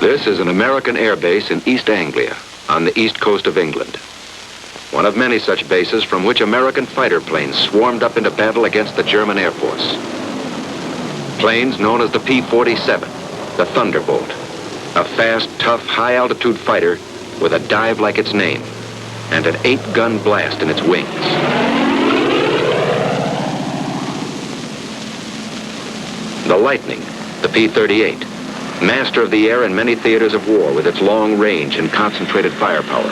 This is an American air base in East Anglia, on the east coast of England. One of many such bases from which American fighter planes swarmed up into battle against the German Air Force. Planes known as the P-47, the Thunderbolt, a fast, tough, high-altitude fighter with a dive like its name and an 8-gun blast in its wings. The Lightning, the P-38, master of the air in many theaters of war with its long range and concentrated firepower.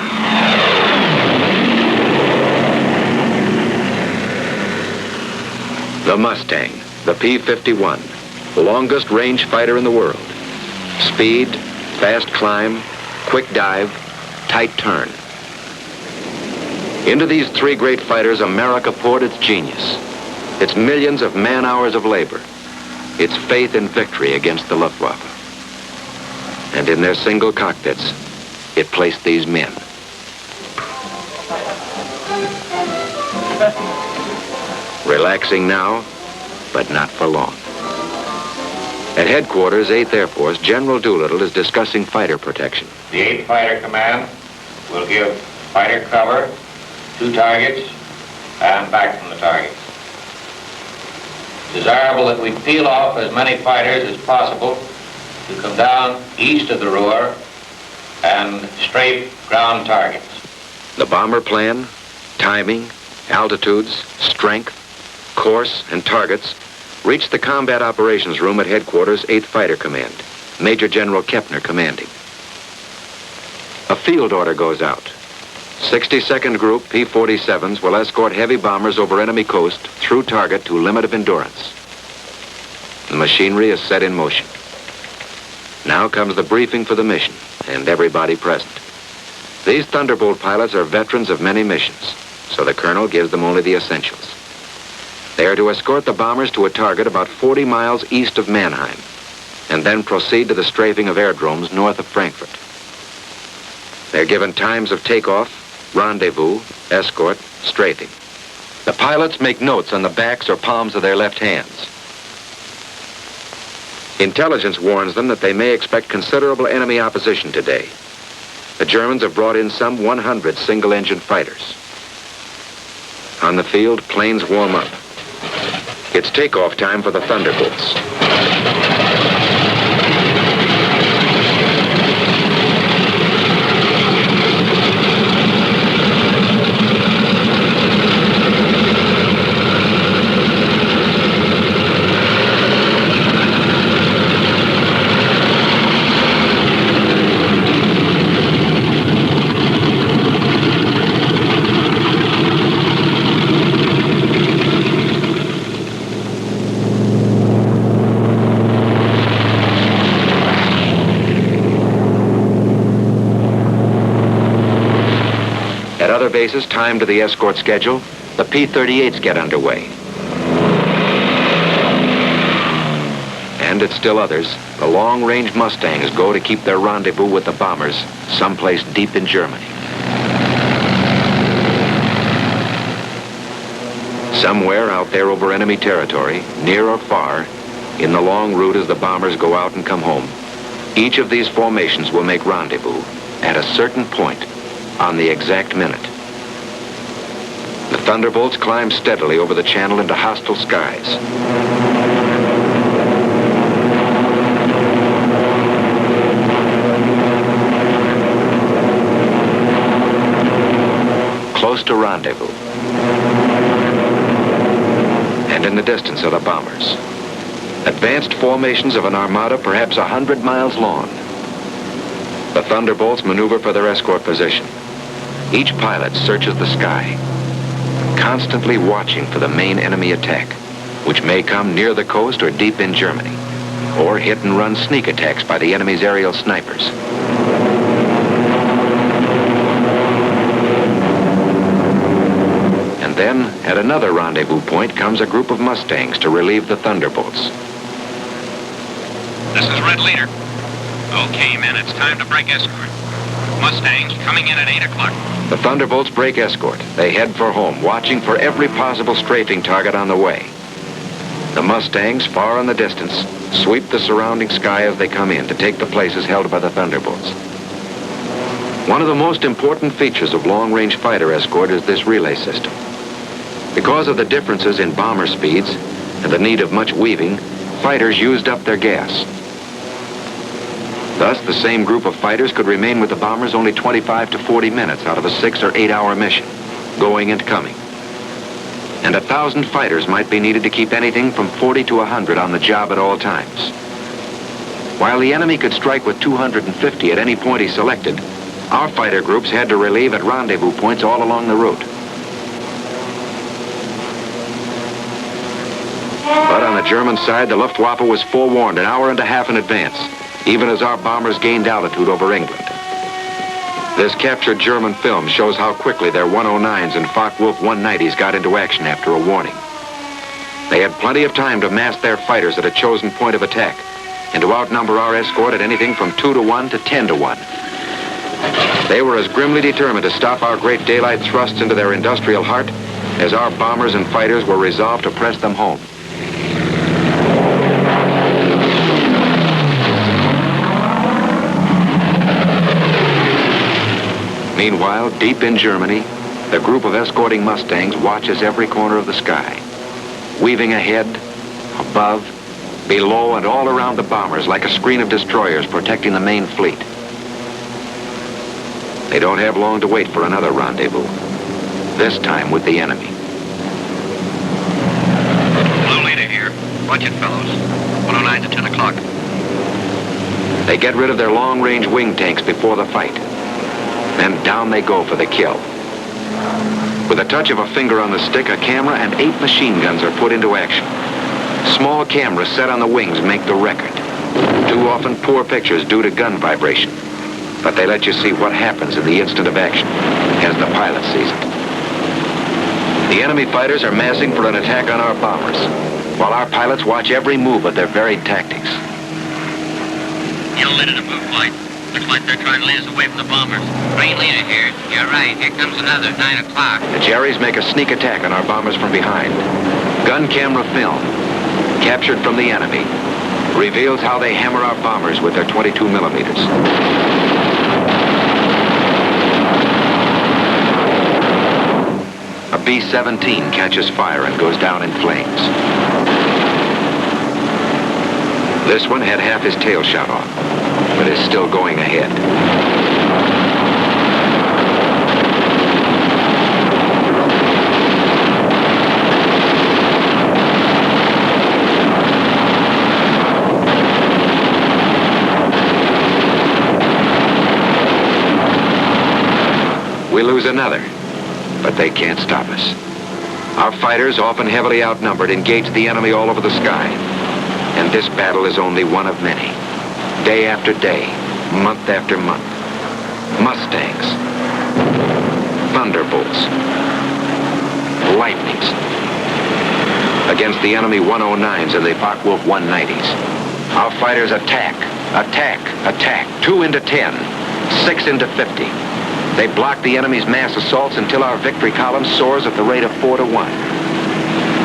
The Mustang, the P-51, the longest range fighter in the world. Speed, fast climb, quick dive, tight turn. Into these three great fighters, America poured its genius, its millions of man-hours of labor, its faith in victory against the Luftwaffe. And in their single cockpits, it placed these men. Relaxing now, but not for long. At headquarters, 8th Air Force, General Doolittle is discussing fighter protection. The 8th Fighter Command will give fighter cover to targets and back from the target. Desirable that we peel off as many fighters as possible to come down east of the Ruhr and strafe ground targets. The bomber plan, timing, altitudes, strength, course, and targets reached the Combat Operations Room at Headquarters, 8th Fighter Command, Major General Kepner commanding. A field order goes out. 62nd Group P-47s will escort heavy bombers over enemy coast through target to limit of endurance. The machinery is set in motion. Now comes the briefing for the mission, and everybody present. These Thunderbolt pilots are veterans of many missions, so the colonel gives them only the essentials. They are to escort the bombers to a target about 40 miles east of Mannheim, and then proceed to the strafing of aerodromes north of Frankfurt. They're given times of takeoff, rendezvous, escort, strafing. The pilots make notes on the backs or palms of their left hands. Intelligence warns them that they may expect considerable enemy opposition today. The Germans have brought in some 100 single-engine fighters. On the field, planes warm up. It's takeoff time for the Thunderbolts. Bases timed to the escort schedule, the P-38s get underway. And at still others, the long-range Mustangs go to keep their rendezvous with the bombers someplace deep in Germany. Somewhere out there over enemy territory, near or far, in the long route as the bombers go out and come home, each of these formations will make rendezvous at a certain point on the exact minute. The Thunderbolts climb steadily over the channel into hostile skies. Close to rendezvous. And in the distance are the bombers. Advanced formations of an armada perhaps 100 miles long. The Thunderbolts maneuver for their escort position. Each pilot searches the sky, constantly watching for the main enemy attack, which may come near the coast or deep in Germany, or hit-and-run sneak attacks by the enemy's aerial snipers. And then, at another rendezvous point, comes a group of Mustangs to relieve the Thunderbolts. This is Red Leader. Okay, men, it's time to break escort. Mustangs coming in at 8 o'clock. The Thunderbolts break escort. They head for home, watching for every possible strafing target on the way. The Mustangs, far in the distance, sweep the surrounding sky as they come in to take the places held by the Thunderbolts. One of the most important features of long-range fighter escort is this relay system. Because of the differences in bomber speeds and the need of much weaving, fighters used up their gas. Thus, the same group of fighters could remain with the bombers only 25 to 40 minutes out of a 6 or 8 hour mission, going and coming. And 1,000 fighters might be needed to keep anything from 40 to 100 on the job at all times. While the enemy could strike with 250 at any point he selected, our fighter groups had to relieve at rendezvous points all along the route. But on the German side, the Luftwaffe was forewarned an hour and a half in advance, even as our bombers gained altitude over England. This captured German film shows how quickly their 109s and Focke-Wulf 190s got into action after a warning. They had plenty of time to mass their fighters at a chosen point of attack and to outnumber our escort at anything from 2 to 1 to 10 to 1. They were as grimly determined to stop our great daylight thrusts into their industrial heart as our bombers and fighters were resolved to press them home. Meanwhile, deep in Germany, the group of escorting Mustangs watches every corner of the sky, weaving ahead, above, below, and all around the bombers like a screen of destroyers protecting the main fleet. They don't have long to wait for another rendezvous, this time with the enemy. Blue leader here. Watch it, fellows. 109 to 10 o'clock. They get rid of their long-range wing tanks before the fight. Then down they go for the kill. With a touch of a finger on the stick, a camera and 8 machine guns are put into action. Small cameras set on the wings make the record. Too often poor pictures due to gun vibration. But they let you see what happens in the instant of action, as the pilot sees it. The enemy fighters are massing for an attack on our bombers, while our pilots watch every move of their varied tactics. Yellow leader to move, Flight. Looks like they're trying to lead us away from the bombers. Green leader here. You're right. Here comes another, 9 o'clock. The Jerrys make a sneak attack on our bombers from behind. Gun camera film, captured from the enemy, reveals how they hammer our bombers with their 22 millimeters. A B-17 catches fire and goes down in flames. This one had half his tail shot off, but is still going ahead. We lose another, but they can't stop us. Our fighters, often heavily outnumbered, engage the enemy all over the sky. And this battle is only one of many. Day after day, month after month. Mustangs, Thunderbolts, Lightnings, against the enemy 109s and the Focke-Wulf 190s. Our fighters attack, attack, attack. 2 into 10, 6 into 50. They block the enemy's mass assaults until our victory column soars at the rate of 4 to 1.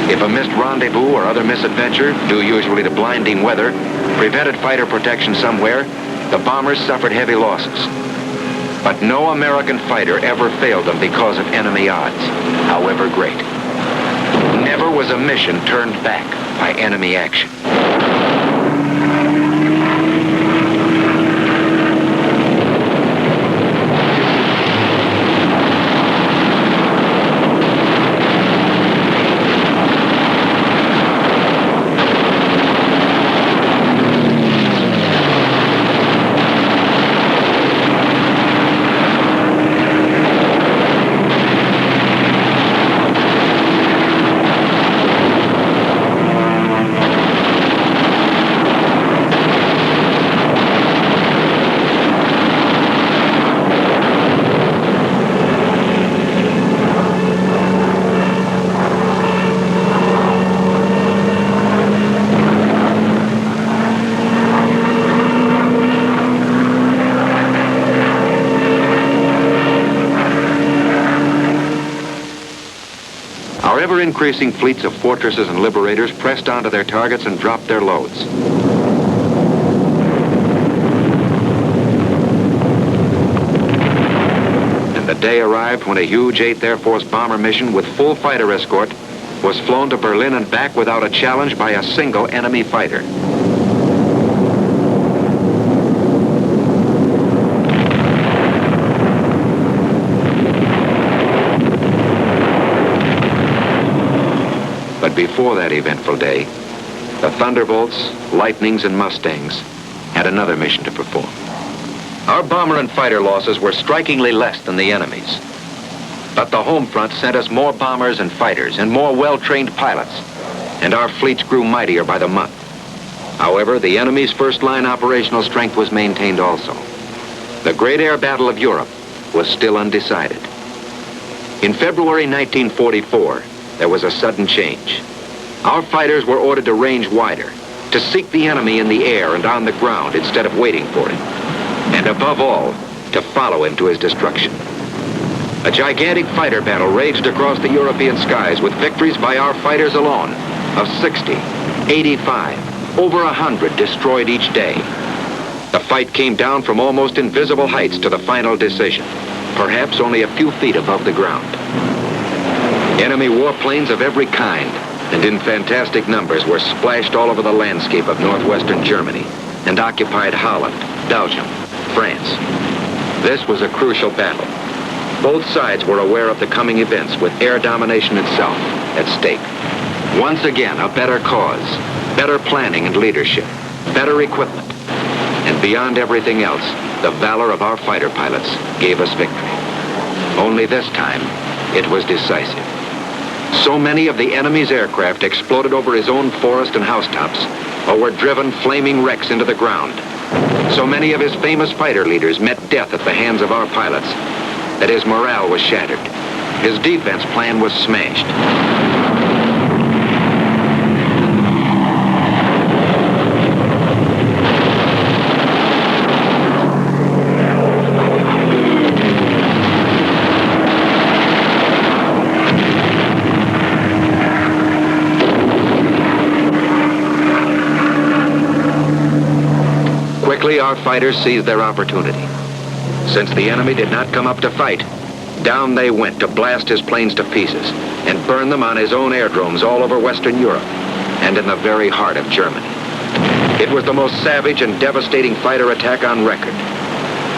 If a missed rendezvous or other misadventure, due usually to blinding weather, prevented fighter protection somewhere, the bombers suffered heavy losses. But no American fighter ever failed them because of enemy odds, however great. Never was a mission turned back by enemy action. ever-increasing fleets of fortresses and liberators pressed onto their targets and dropped their loads. And the day arrived when a huge 8th Air Force bomber mission with full fighter escort was flown to Berlin and back without a challenge by a single enemy fighter. But before that eventful day, the Thunderbolts, Lightnings, and Mustangs had another mission to perform. Our bomber and fighter losses were strikingly less than the enemy's. But the home front sent us more bombers and fighters and more well-trained pilots, and our fleets grew mightier by the month. However, the enemy's first-line operational strength was maintained also. The great air battle of Europe was still undecided. In February 1944, there was a sudden change. Our fighters were ordered to range wider, to seek the enemy in the air and on the ground instead of waiting for him, and above all, to follow him to his destruction. A gigantic fighter battle raged across the European skies with victories by our fighters alone of 60, 85, over 100 destroyed each day. The fight came down from almost invisible heights to the final decision, perhaps only a few feet above the ground. Enemy warplanes of every kind and in fantastic numbers were splashed all over the landscape of northwestern Germany and occupied Holland, Belgium, France. This was a crucial battle. Both sides were aware of the coming events with air domination itself at stake. Once again, a better cause, better planning and leadership, better equipment, and beyond everything else, the valor of our fighter pilots gave us victory. Only this time, it was decisive. So many of the enemy's aircraft exploded over his own forest and housetops, or were driven flaming wrecks into the ground. So many of his famous fighter leaders met death at the hands of our pilots that his morale was shattered. His defense plan was smashed. Quickly, our fighters seized their opportunity. Since the enemy did not come up to fight, down they went to blast his planes to pieces and burn them on his own airdromes all over Western Europe and in the very heart of Germany. It was the most savage and devastating fighter attack on record.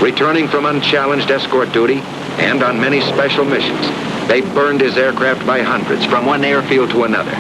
Returning from unchallenged escort duty and on many special missions, they burned his aircraft by hundreds from one airfield to another.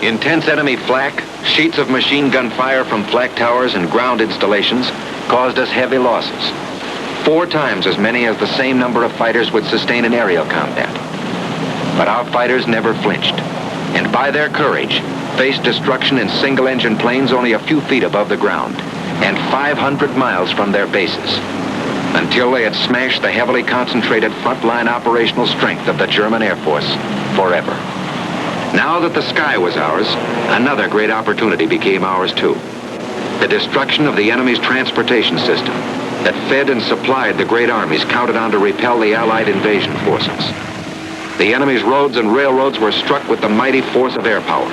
Intense enemy flak, sheets of machine gun fire from flak towers and ground installations caused us heavy losses. 4 times as many as the same number of fighters would sustain in aerial combat. But our fighters never flinched, and by their courage, faced destruction in single-engine planes only a few feet above the ground and 500 miles from their bases, until they had smashed the heavily concentrated frontline operational strength of the German Air Force forever. Now that the sky was ours, another great opportunity became ours too. The destruction of the enemy's transportation system that fed and supplied the great armies counted on to repel the Allied invasion forces. The enemy's roads and railroads were struck with the mighty force of air power.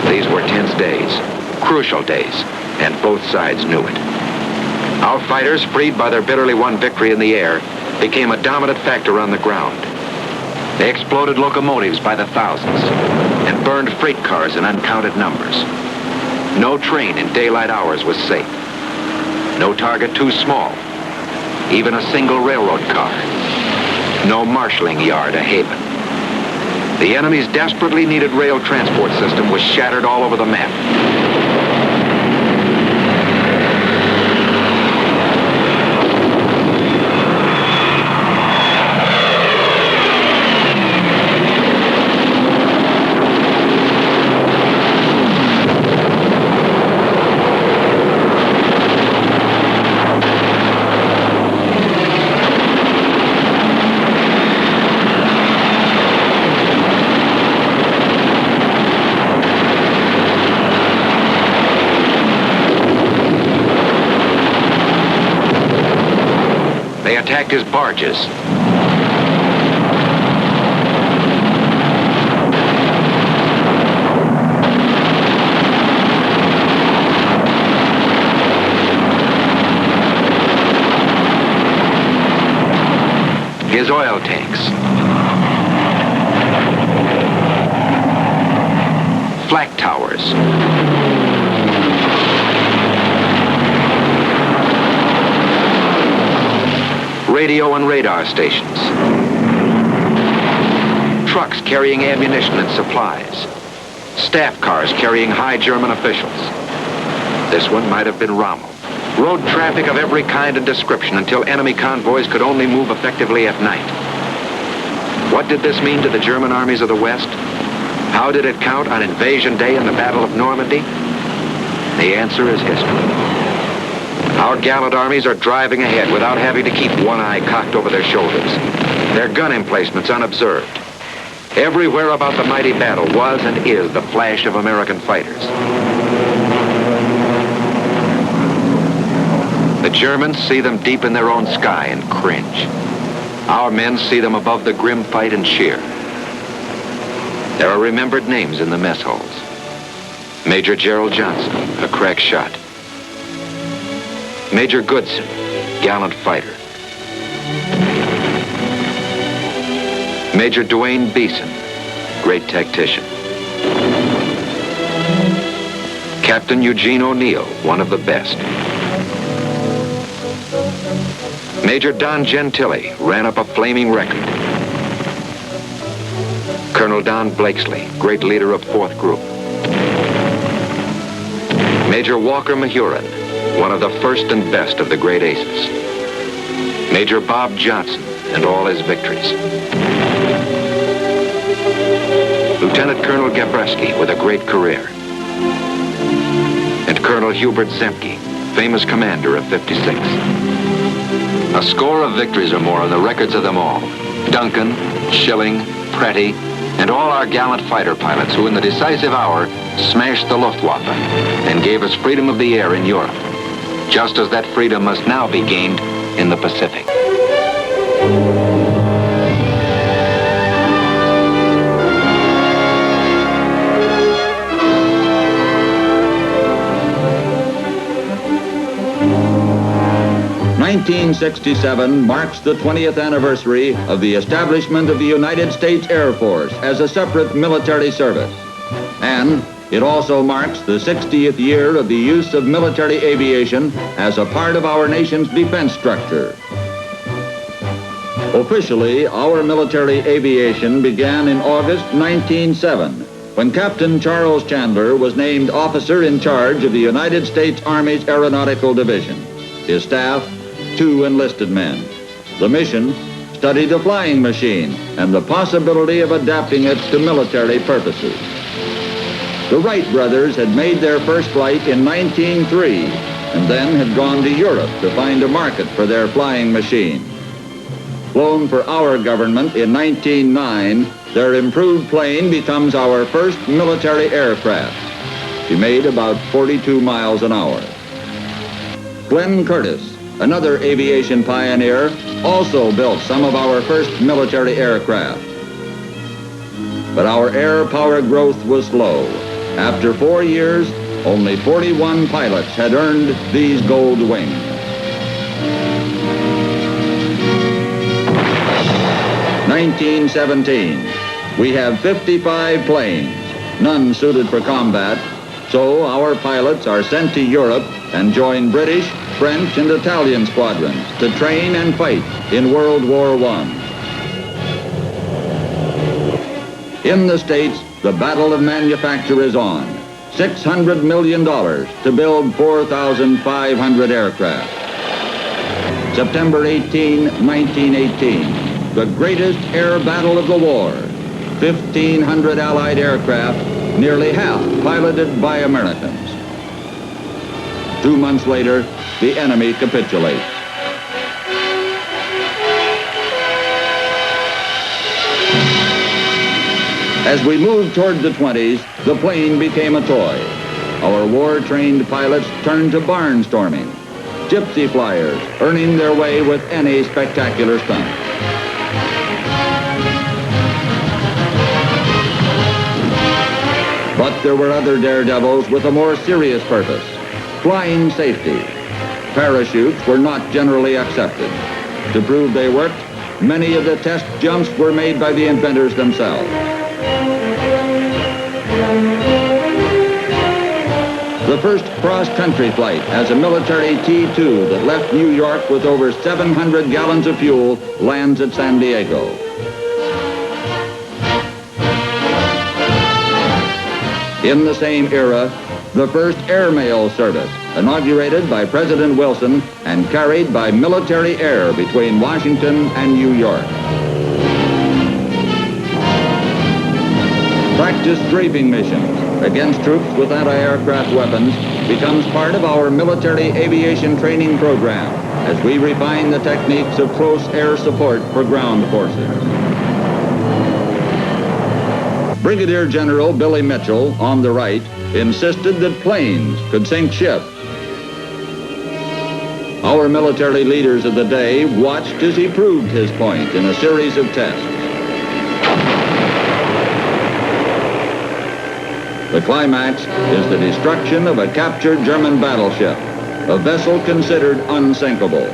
These were tense days, crucial days, and both sides knew it. Our fighters, freed by their bitterly won victory in the air, became a dominant factor on the ground. They exploded locomotives by the thousands and burned freight cars in uncounted numbers. No train in daylight hours was safe. No target too small. Even a single railroad car. No marshalling yard a haven. The enemy's desperately needed rail transport system was shattered all over the map. They attacked his barges. His oil tanks. Flak towers. Radio and radar stations. Trucks carrying ammunition and supplies. Staff cars carrying high German officials. This one might have been Rommel. Road traffic of every kind and description until enemy convoys could only move effectively at night. What did this mean to the German armies of the West? How did it count on Invasion Day in the Battle of Normandy? The answer is history. Our gallant armies are driving ahead without having to keep one eye cocked over their shoulders, their gun emplacements unobserved. Everywhere about the mighty battle was and is the flash of American fighters. The Germans see them deep in their own sky and cringe. Our men see them above the grim fight and cheer. There are remembered names in the mess halls. Major Gerald Johnson, a crack shot. Major Goodson, gallant fighter. Major Dwayne Beeson, great tactician. Captain Eugene O'Neill, one of the best. Major Don Gentili ran up a flaming record. Colonel Don Blakesley, great leader of 4th Group. Major Walker Mahurin, one of the first and best of the great aces. Major Bob Johnson and all his victories. Lieutenant Colonel Gabreski with a great career. And Colonel Hubert Zemke, famous commander of 56. A score of victories or more on the records of them all. Duncan, Schilling, Pretty, and all our gallant fighter pilots who in the decisive hour smashed the Luftwaffe and gave us freedom of the air in Europe, just as that freedom must now be gained in the Pacific. (1967) marks the 20th anniversary of the establishment of the United States Air Force as a separate military service. And it also marks the 60th year of the use of military aviation as a part of our nation's defense structure. Officially, our military aviation began in August 1907 when Captain Charles Chandler was named officer in charge of the United States Army's Aeronautical Division. His staff, 2 enlisted men. The mission, study the flying machine and the possibility of adapting it to military purposes. The Wright brothers had made their first flight in 1903 and then had gone to Europe to find a market for their flying machine. Flown for our government in 1909, their improved plane becomes our first military aircraft. She made about 42 miles an hour. Glenn Curtiss, another aviation pioneer, also built some of our first military aircraft. But our air power growth was slow. After 4 years, only 41 pilots had earned these gold wings. (1917). We have 55 planes, none suited for combat, so our pilots are sent to Europe and join British, French, and Italian squadrons to train and fight in World War I. In the States, the battle of manufacture is on. $600 million to build 4,500 aircraft. September 18, 1918, the greatest air battle of the war. 1,500 Allied aircraft, nearly half piloted by Americans. 2 months later, the enemy capitulates. As we moved toward the 20s, the plane became a toy. Our war-trained pilots turned to barnstorming, gypsy flyers, earning their way with any spectacular stunt. But there were other daredevils with a more serious purpose, flying safety. Parachutes were not generally accepted. To prove they worked, many of the test jumps were made by the inventors themselves. The first cross-country flight as a military T-2 that left New York with over 700 gallons of fuel lands at San Diego. In the same era, the first airmail service, inaugurated by President Wilson and carried by military air between Washington and New York. Practice strafing missions against troops with anti-aircraft weapons becomes part of our military aviation training program as we refine the techniques of close air support for ground forces. Brigadier General Billy Mitchell, on the right, insisted that planes could sink ships. Our military leaders of the day watched as he proved his point in a series of tests. The climax is the destruction of a captured German battleship, a vessel considered unsinkable.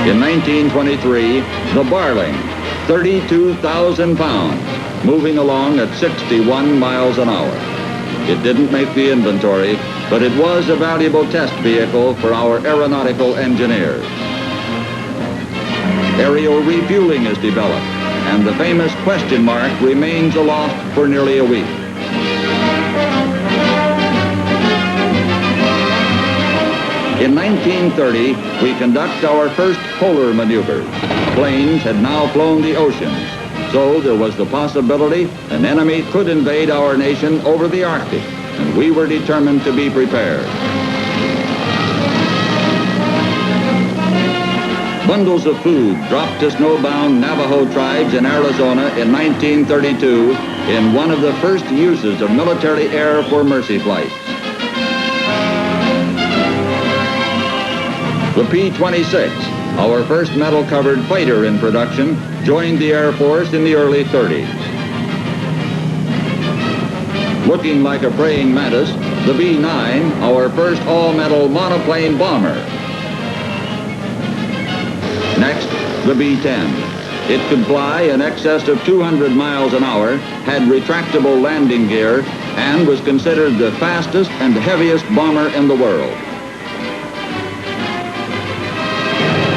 In 1923, the Barling, 32,000 pounds, moving along at 61 miles an hour. It didn't make the inventory, but it was a valuable test vehicle for our aeronautical engineers. Aerial refueling is developed, and the famous question mark remains aloft for nearly a week. In 1930, we conduct our first polar maneuvers. Planes had now flown the oceans, so there was the possibility an enemy could invade our nation over the Arctic, and we were determined to be prepared. Bundles of food dropped to snowbound Navajo tribes in Arizona in 1932 in one of the first uses of military air for mercy flights. The P-26, our first metal-covered fighter in production, joined the Air Force in the early 30s. Looking like a praying mantis, the B-9, our first all-metal monoplane bomber. Next, the B-10. It could fly in excess of 200 miles an hour, had retractable landing gear, and was considered the fastest and heaviest bomber in the world.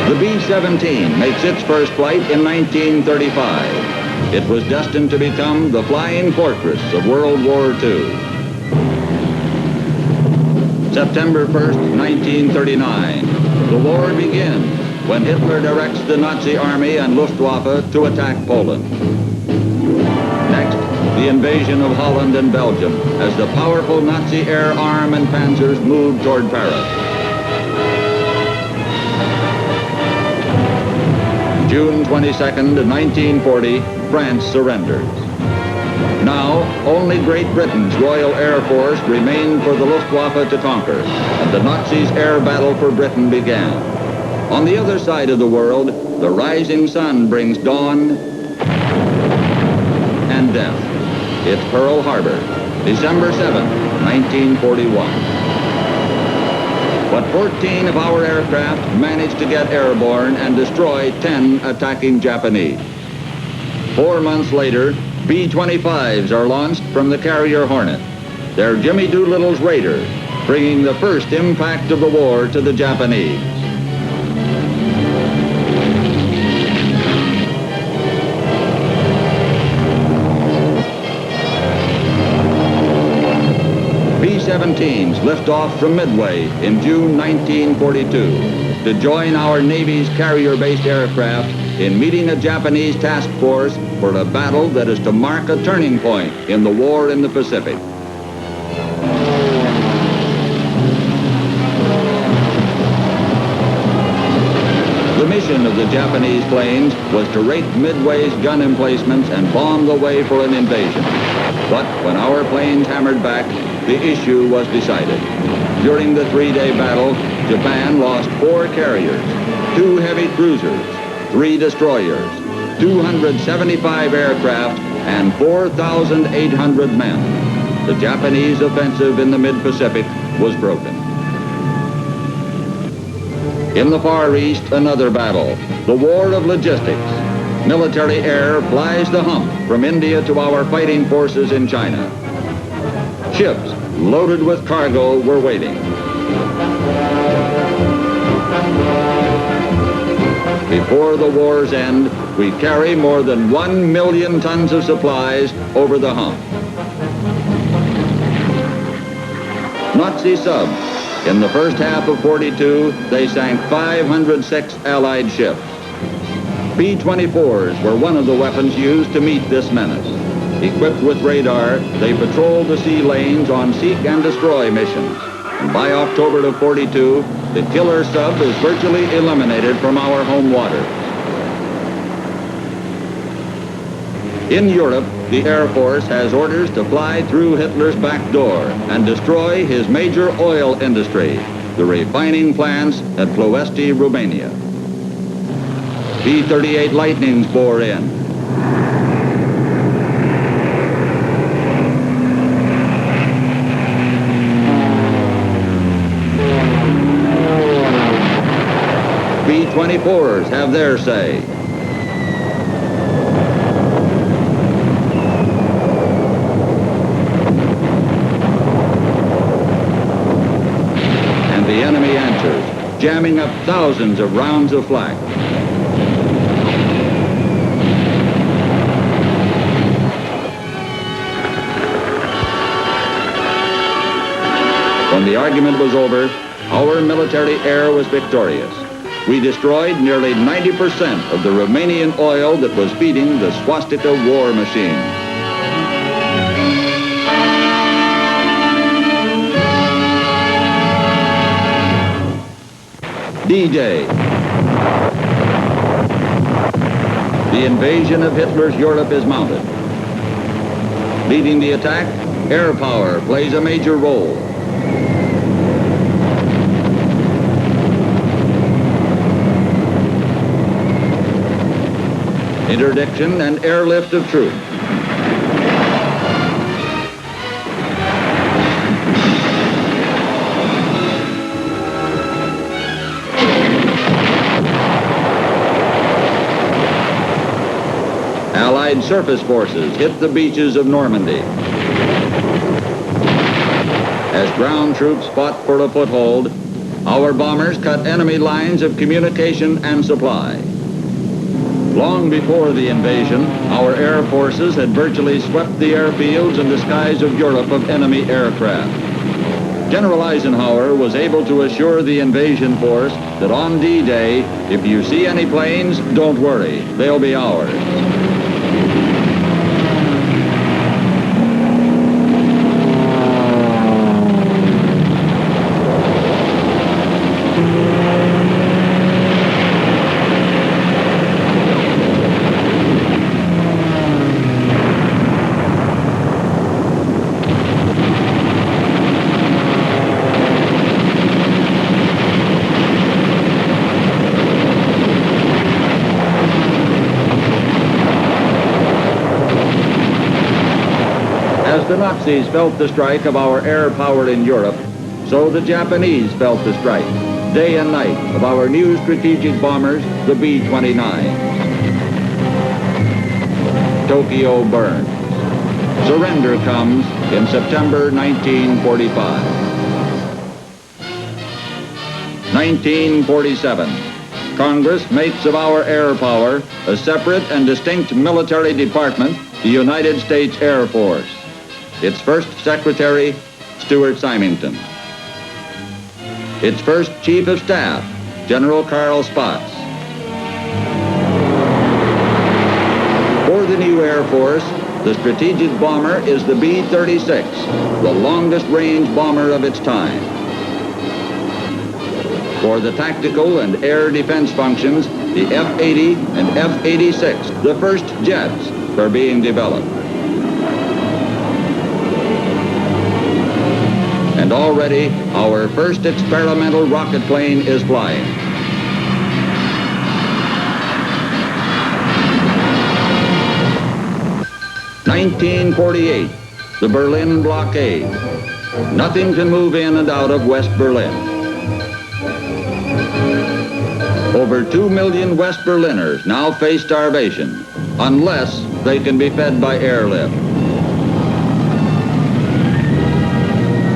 The The B-17 makes its first flight in 1935. It was destined to become the flying fortress of World War II. September 1st, 1939. The war begins when Hitler directs the Nazi Army and Luftwaffe to attack Poland. Next, the invasion of Holland and Belgium as the powerful Nazi air arm and panzers moved toward Paris. June 22nd, 1940, France surrenders. Now, only Great Britain's Royal Air Force remained for the Luftwaffe to conquer, and the Nazis' air battle for Britain began. On the other side of the world, the rising sun brings dawn and death. It's Pearl Harbor, December 7, 1941. But 14 of our aircraft managed to get airborne and destroy 10 attacking Japanese. 4 months later, B-25s are launched from the carrier Hornet. They're Jimmy Doolittle's Raiders, bringing the first impact of the war to the Japanese. B-17s lift off from Midway in June 1942 to join our Navy's carrier-based aircraft in meeting a Japanese task force for a battle that is to mark a turning point in the war in the Pacific. The mission of the Japanese planes was to rake Midway's gun emplacements and bomb the way for an invasion. But when our planes hammered back, the issue was decided. During the 3-day battle, Japan lost 4 carriers, 2 heavy cruisers, 3 destroyers, 275 aircraft, and 4,800 men. The Japanese offensive in the mid-Pacific was broken. In the Far East, another battle, the War of Logistics. Military air flies the hump from India to our fighting forces in China. Ships loaded with cargo were waiting. Before the war's end, we carry more than 1 million tons of supplies over the hump. Nazi subs. In the first half of 42, they sank 506 Allied ships. B-24s were one of the weapons used to meet this menace. Equipped with radar, they patrolled the sea lanes on seek and destroy missions. And by October of 42, the killer sub is virtually eliminated from our home waters. In Europe, the Air Force has orders to fly through Hitler's back door and destroy his major oil industry, the refining plants at Ploiești, Romania. B-38 Lightnings bore in. B-24s have their say. And the enemy answers, jamming up thousands of rounds of flak. When the argument was over, our military air was victorious. We destroyed nearly 90% of the Romanian oil that was feeding the swastika war machine. D-Day. The invasion of Hitler's Europe is mounted. Leading the attack, air power plays a major role. Interdiction and airlift of troops. Allied surface forces hit the beaches of Normandy. As ground troops fought for a foothold, our bombers cut enemy lines of communication and supply. Long before the invasion, our air forces had virtually swept the airfields and the skies of Europe of enemy aircraft. General Eisenhower was able to assure the invasion force that on D-Day, if you see any planes, don't worry, they'll be ours. As the Nazis felt the strike of our air power in Europe, so the Japanese felt the strike, day and night, of our new strategic bombers, the B-29. Tokyo burns. Surrender comes in September 1945. 1947. Congress makes of our air power a separate and distinct military department, the United States Air Force. Its first secretary, Stuart Symington. Its first chief of staff, General Carl Spaatz. For the new Air Force, the strategic bomber is the B-36, the longest range bomber of its time. For the tactical and air defense functions, the F-80 and F-86, the first jets, are being developed. And already, our first experimental rocket plane is flying. (1948), the Berlin blockade. Nothing can move in and out of West Berlin. Over 2 million West Berliners now face starvation, unless they can be fed by airlift.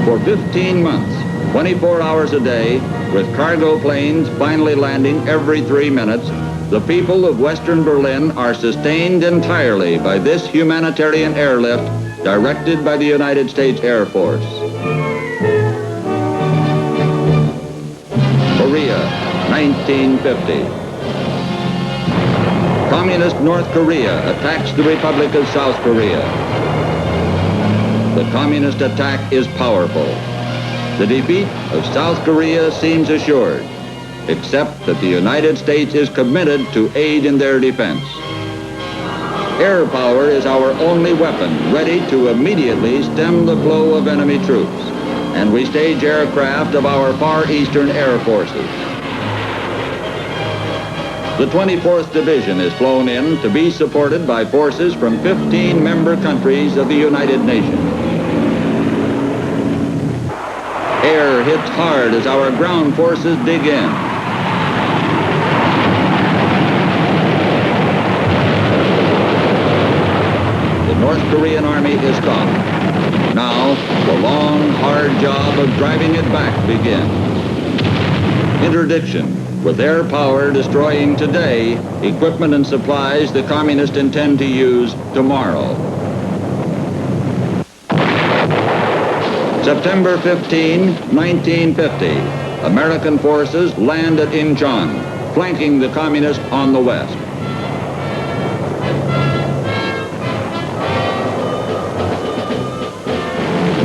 For 15 months, 24 hours a day, with cargo planes finally landing every 3 minutes, the people of Western Berlin are sustained entirely by this humanitarian airlift directed by the United States Air Force. Korea, 1950. Communist North Korea attacks the Republic of South Korea. The communist attack is powerful. The defeat of South Korea seems assured, except that the United States is committed to aid in their defense. Air power is our only weapon ready to immediately stem the flow of enemy troops, and we stage aircraft of our Far Eastern Air Forces. The 24th Division is flown in to be supported by forces from 15 member countries of the United Nations. Air hits hard as our ground forces dig in. The North Korean army is stopped. Now, the long, hard job of driving it back begins. Interdiction, with air power destroying today equipment and supplies the communists intend to use tomorrow. September 15, 1950, American forces land at Incheon, flanking the communists on the west.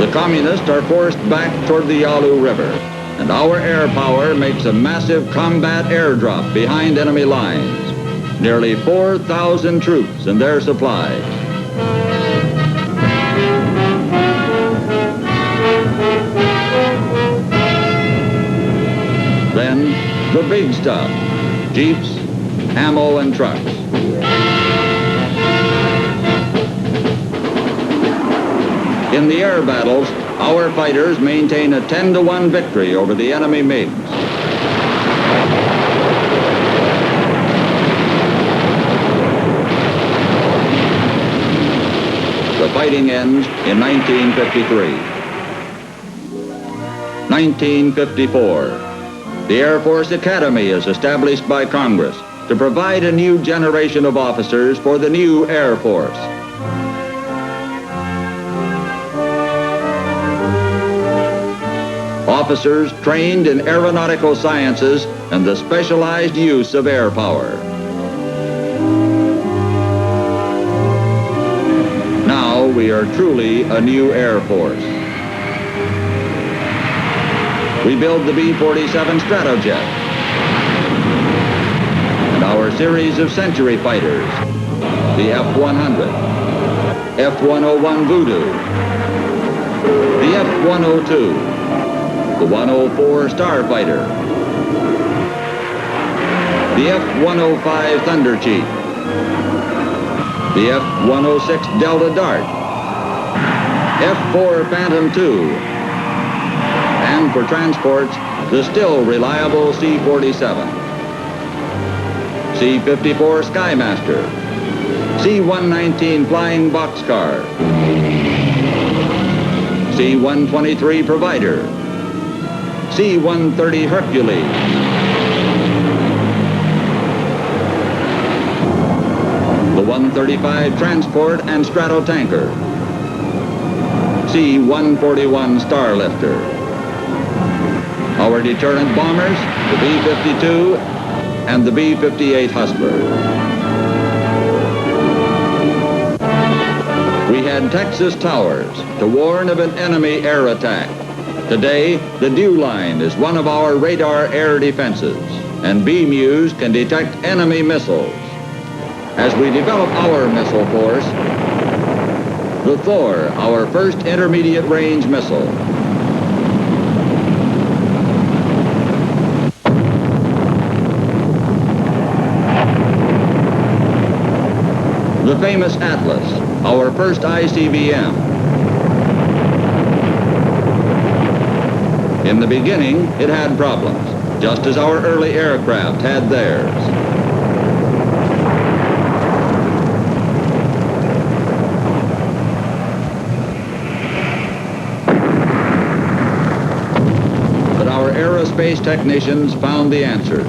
The communists are forced back toward the Yalu River, and our air power makes a massive combat airdrop behind enemy lines. Nearly 4,000 troops and their supplies. Then, the big stuff, jeeps, ammo, and trucks. In the air battles, our fighters maintain a 10-to-1 victory over the enemy MiGs. The fighting ends in 1953. 1954. the Air Force Academy is established by Congress to provide a new generation of officers for the new Air Force. Officers trained in aeronautical sciences and the specialized use of air power. Now we are truly a new Air Force. We build the B-47 Stratojet and our series of Century fighters, the F-100, F-101 Voodoo, the F-102, the 104 Starfighter, the F-105 Thunder Chief, the F-106 Delta Dart, F-4 Phantom II, and for transports, the still reliable C-47, C-54 Skymaster, C-119 Flying Boxcar, C-123 Provider, C-130 Hercules, the 135 Transport and Stratotanker, C-141 Starlifter, our deterrent bombers, the B-52 and the B-58 Hustler. We had Texas Towers to warn of an enemy air attack. Today, the Dew Line is one of our radar air defenses, and B-Muse can detect enemy missiles. As we develop our missile force, the Thor, our first intermediate range missile. The famous Atlas, our first ICBM. In the beginning, it had problems, just as our early aircraft had theirs. But our aerospace technicians found the answers.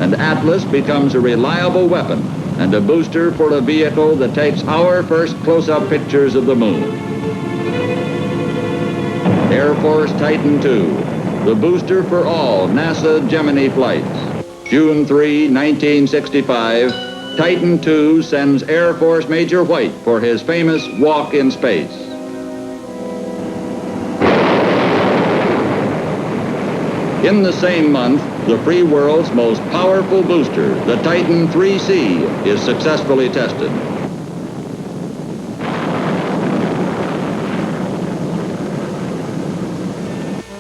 And Atlas becomes a reliable weapon and a booster for a vehicle that takes our first close-up pictures of the moon. Air Force Titan II, the booster for all NASA Gemini flights. June 3, 1965, Titan II sends Air Force Major White for his famous walk in space. In the same month, the free world's most powerful booster, the Titan IIIC, is successfully tested.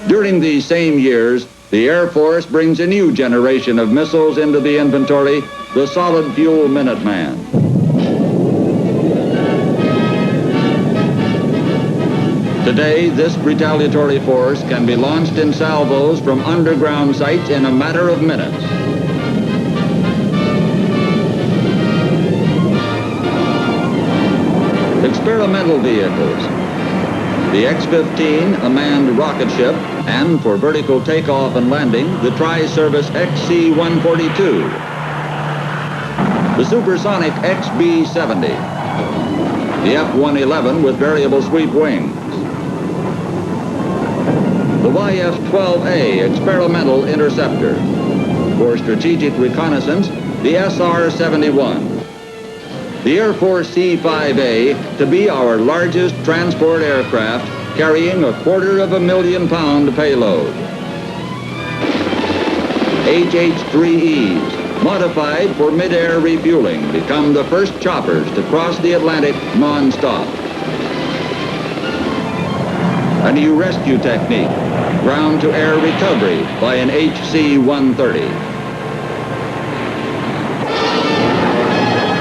During these same years, the Air Force brings a new generation of missiles into the inventory, the solid fuel Minuteman. Today, this retaliatory force can be launched in salvos from underground sites in a matter of minutes. Experimental vehicles. The X-15, a manned rocket ship, and for vertical takeoff and landing, the Tri-Service XC-142. The supersonic XB-70. The F-111 with variable sweep wings. The YF-12A experimental interceptor. For strategic reconnaissance, the SR-71. The Air Force C-5A to be our largest transport aircraft, carrying a 250,000 payload. HH-3Es, modified for mid-air refueling, become the first choppers to cross the Atlantic non-stop. A new rescue technique, ground-to-air recovery by an HC-130.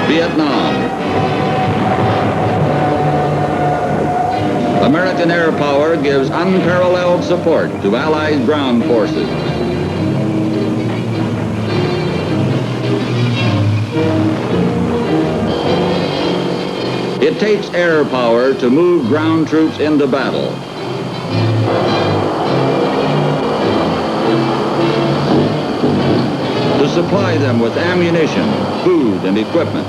Vietnam. American air power gives unparalleled support to Allied ground forces. It takes air power to move ground troops into battle. supply them with ammunition, food, and equipment.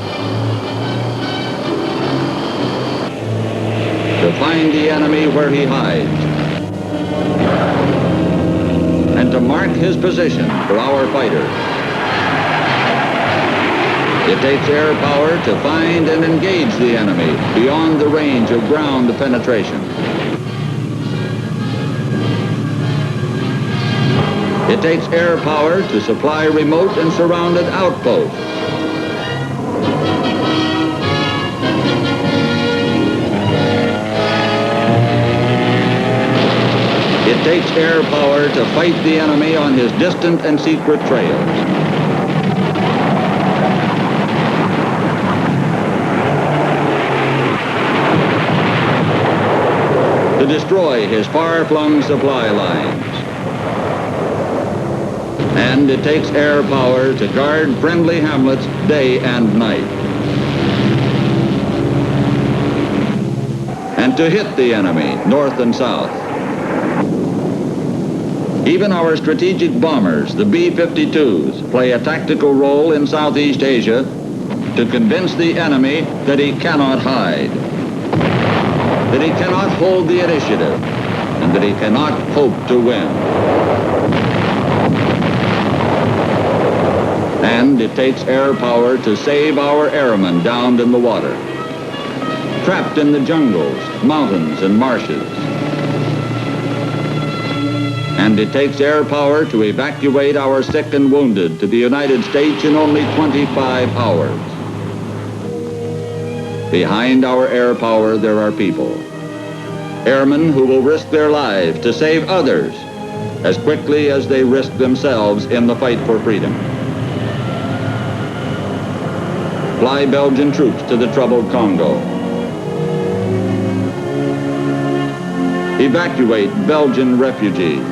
To find the enemy where he hides. And to mark his position for our fighters. It takes air power to find and engage the enemy beyond the range of ground penetration. It takes air power to supply remote and surrounded outposts. It takes air power to fight the enemy on his distant and secret trails. To destroy his far-flung supply lines. And it takes air power to guard friendly hamlets day and night. And to hit the enemy north and south. Even our strategic bombers, the B-52s, play a tactical role in Southeast Asia to convince the enemy that he cannot hide, that he cannot hold the initiative, and that he cannot hope to win. And it takes air power to save our airmen downed in the water, trapped in the jungles, mountains, and marshes. And it takes air power to evacuate our sick and wounded to the United States in only 25 hours. Behind our air power, there are people. Airmen who will risk their lives to save others as quickly as they risk themselves in the fight for freedom. Fly Belgian troops to the troubled Congo. Evacuate Belgian refugees.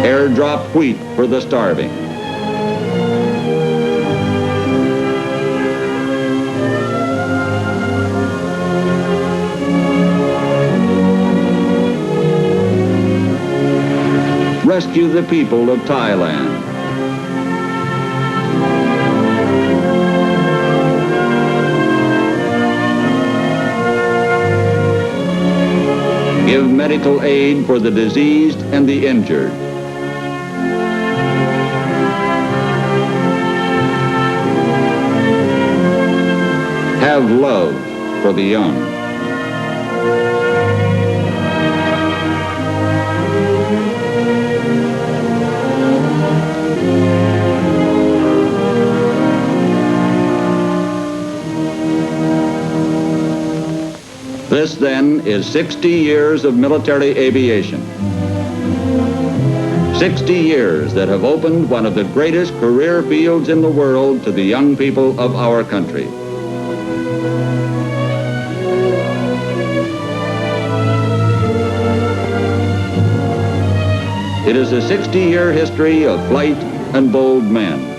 Airdrop wheat for the starving. Rescue the people of Thailand. Give medical aid for the diseased and the injured. Have love for the young. This, then, is 60 years of military aviation. 60 years that have opened one of the greatest career fields in the world to the young people of our country. It is a 60-year history of flight and bold men.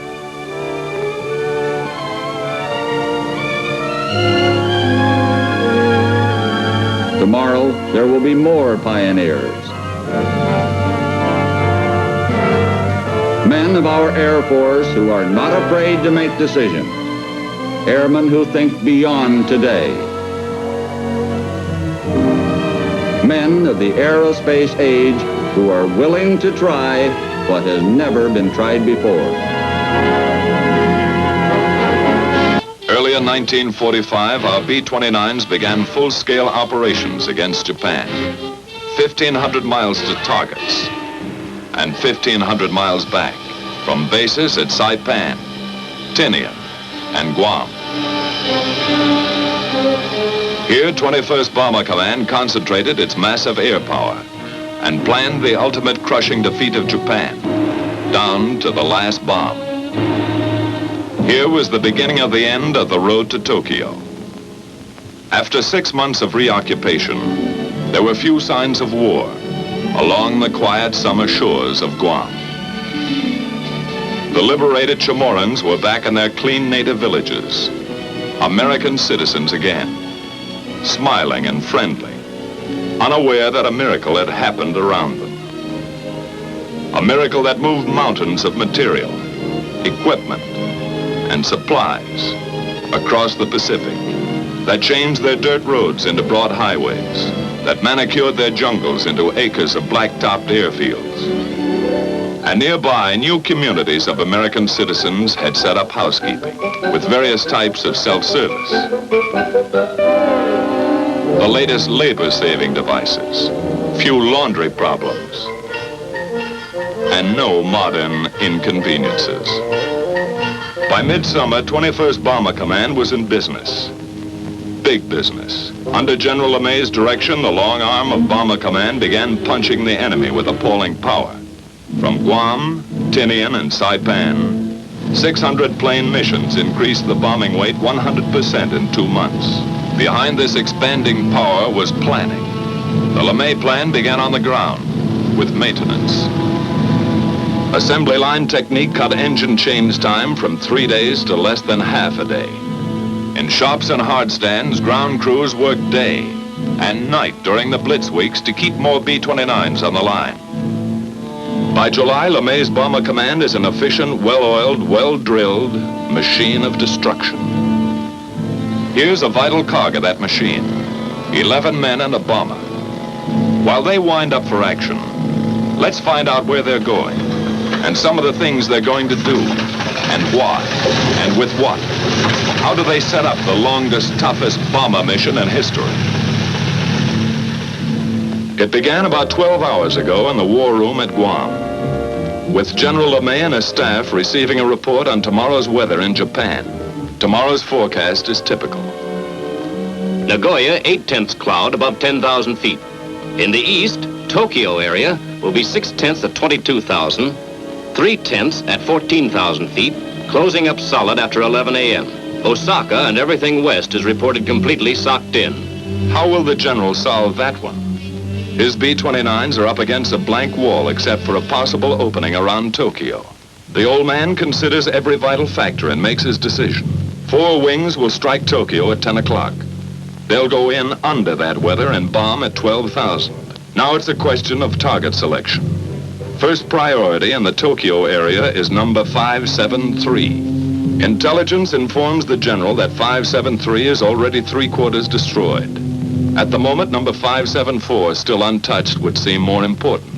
Tomorrow, there will be more pioneers. Men of our Air Force who are not afraid to make decisions. Airmen who think beyond today. Men of the aerospace age who are willing to try what has never been tried before. Early in 1945, our B-29s began full-scale operations against Japan. 1,500 miles to targets and 1,500 miles back from bases at Saipan, Tinian, and Guam. Here, 21st Bomber Command concentrated its massive air power and planned the ultimate crushing defeat of Japan, down to the last bomb. Here was the beginning of the end of the road to Tokyo. After 6 months of reoccupation, there were few signs of war along the quiet summer shores of Guam. The liberated Chamorros were back in their clean native villages, American citizens again, smiling and friendly, unaware that a miracle had happened around them. A miracle that moved mountains of material, equipment, and supplies across the Pacific, that changed their dirt roads into broad highways, that manicured their jungles into acres of black-topped airfields. And nearby, new communities of American citizens had set up housekeeping with various types of self-service. The latest labor-saving devices, few laundry problems, and no modern inconveniences. By midsummer, 21st Bomber Command was in business. Big business. Under General LeMay's direction, the long arm of Bomber Command began punching the enemy with appalling power. From Guam, Tinian, and Saipan, 600 plane missions increased the bombing weight 100% in 2 months. Behind this expanding power was planning. The LeMay plan began on the ground with maintenance. Assembly line technique cut engine change time from 3 days to less than half a day. In shops and hard stands, ground crews worked day and night during the blitz weeks to keep more B-29s on the line. By July, LeMay's Bomber Command is an efficient, well-oiled, well-drilled machine of destruction. Here's a vital cog of that machine, 11 men and a bomber. While they wind up for action, let's find out where they're going and some of the things they're going to do and why and with what. How do they set up the longest, toughest bomber mission in history? It began about 12 hours ago in the war room at Guam, with General LeMay and his staff receiving a report on tomorrow's weather in Japan. Tomorrow's forecast is typical. Nagoya, 8/10 cloud above 10,000 feet. In the east, Tokyo area will be 6/10 at 22,000, 3/10 at 14,000 feet, closing up solid after 11 a.m. Osaka and everything west is reported completely socked in. How will the general solve that one? His B-29s are up against a blank wall except for a possible opening around Tokyo. The old man considers every vital factor and makes his decision. 4 wings will strike Tokyo at 10 o'clock. They'll go in under that weather and bomb at 12,000. Now it's a question of target selection. First priority in the Tokyo area is number 573. Intelligence informs the general that 573 is already 3/4 destroyed. At the moment, number 574, still untouched, would seem more important.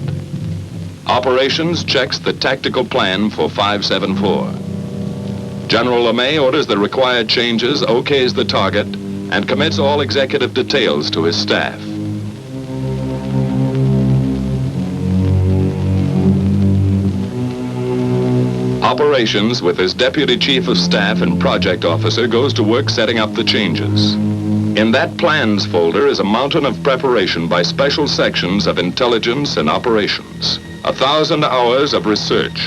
Operations checks the tactical plan for 574. General LeMay orders the required changes, okays the target, and commits all executive details to his staff. Operations, with his deputy chief of staff and project officer, goes to work setting up the changes. In that plans folder is a mountain of preparation by special sections of intelligence and operations. 1,000 hours of research.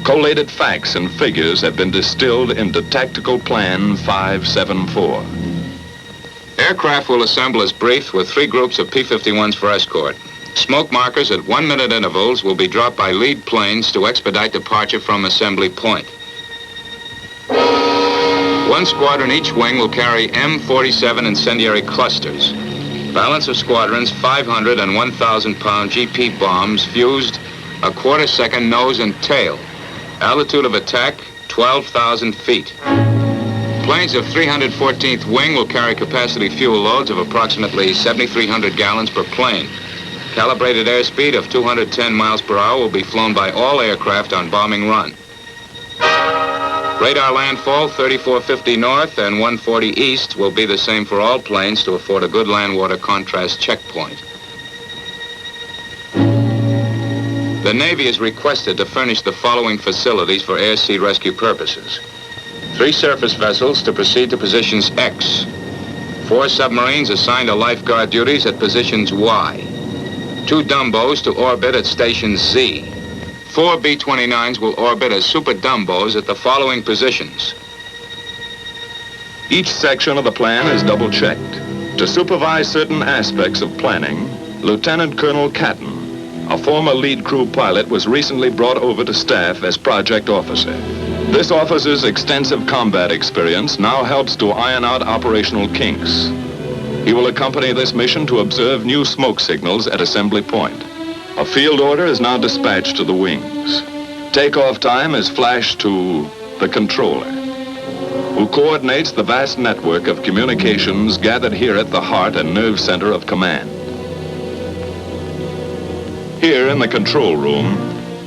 Collated facts and figures have been distilled into Tactical Plan 574. Aircraft will assemble as briefed with 3 groups of P-51s for escort. Smoke markers at 1-minute intervals will be dropped by lead planes to expedite departure from assembly point. 1 squadron each wing will carry M47 incendiary clusters. Balance of squadrons, 500 and 1,000-pound GP bombs fused a quarter-second nose and tail. Altitude of attack, 12,000 feet. Planes of 314th Wing will carry capacity fuel loads of approximately 7,300 gallons per plane. Calibrated airspeed of 210 miles per hour will be flown by all aircraft on bombing run. Radar landfall 3450 north and 140 east will be the same for all planes to afford a good land-water contrast checkpoint. The Navy is requested to furnish the following facilities for air-sea rescue purposes. 3 surface vessels to proceed to positions X. 4 submarines assigned to lifeguard duties at positions Y. 2 Dumbos to orbit at stations Z. 4 B-29s will orbit as Super Dumbos at the following positions. Each section of the plan is double-checked. To supervise certain aspects of planning, Lieutenant Colonel Catton, a former lead crew pilot, was recently brought over to staff as project officer. This officer's extensive combat experience now helps to iron out operational kinks. He will accompany this mission to observe new smoke signals at assembly point. A field order is now dispatched to the wings. Takeoff time is flashed to the controller, who coordinates the vast network of communications gathered here at the heart and nerve center of command. Here in the control room,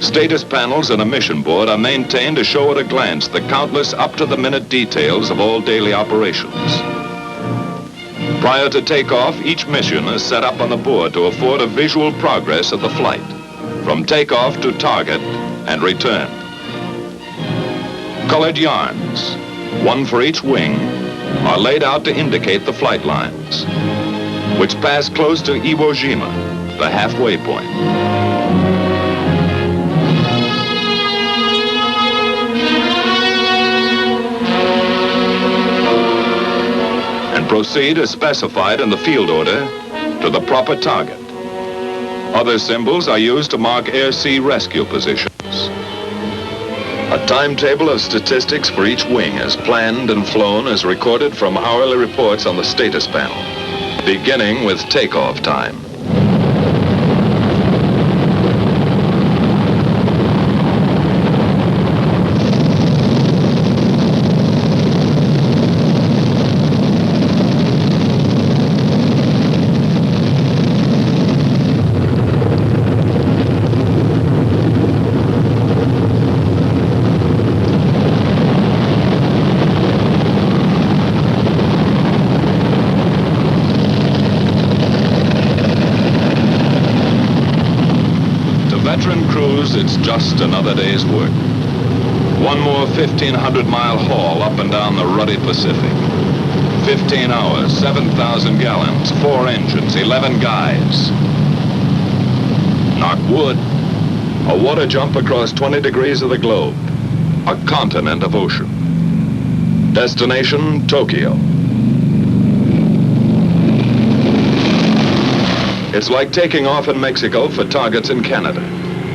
status panels and a mission board are maintained to show at a glance the countless up-to-the-minute details of all daily operations. Prior to takeoff, each mission is set up on the board to afford a visual progress of the flight, from takeoff to target and return. Colored yarns, one for each wing, are laid out to indicate the flight lines, which pass close to Iwo Jima, the halfway point. And proceed as specified in the field order to the proper target. Other symbols are used to mark air-sea rescue positions. A timetable of statistics for each wing is planned and flown as recorded from hourly reports on the status panel, beginning with takeoff time. Veteran crews, it's just another day's work. One more 1,500-mile haul up and down the ruddy Pacific. 15 hours, 7,000 gallons, 4 engines, 11 guys. Knock wood. A water jump across 20 degrees of the globe. A continent of ocean. Destination, Tokyo. It's like taking off in Mexico for targets in Canada.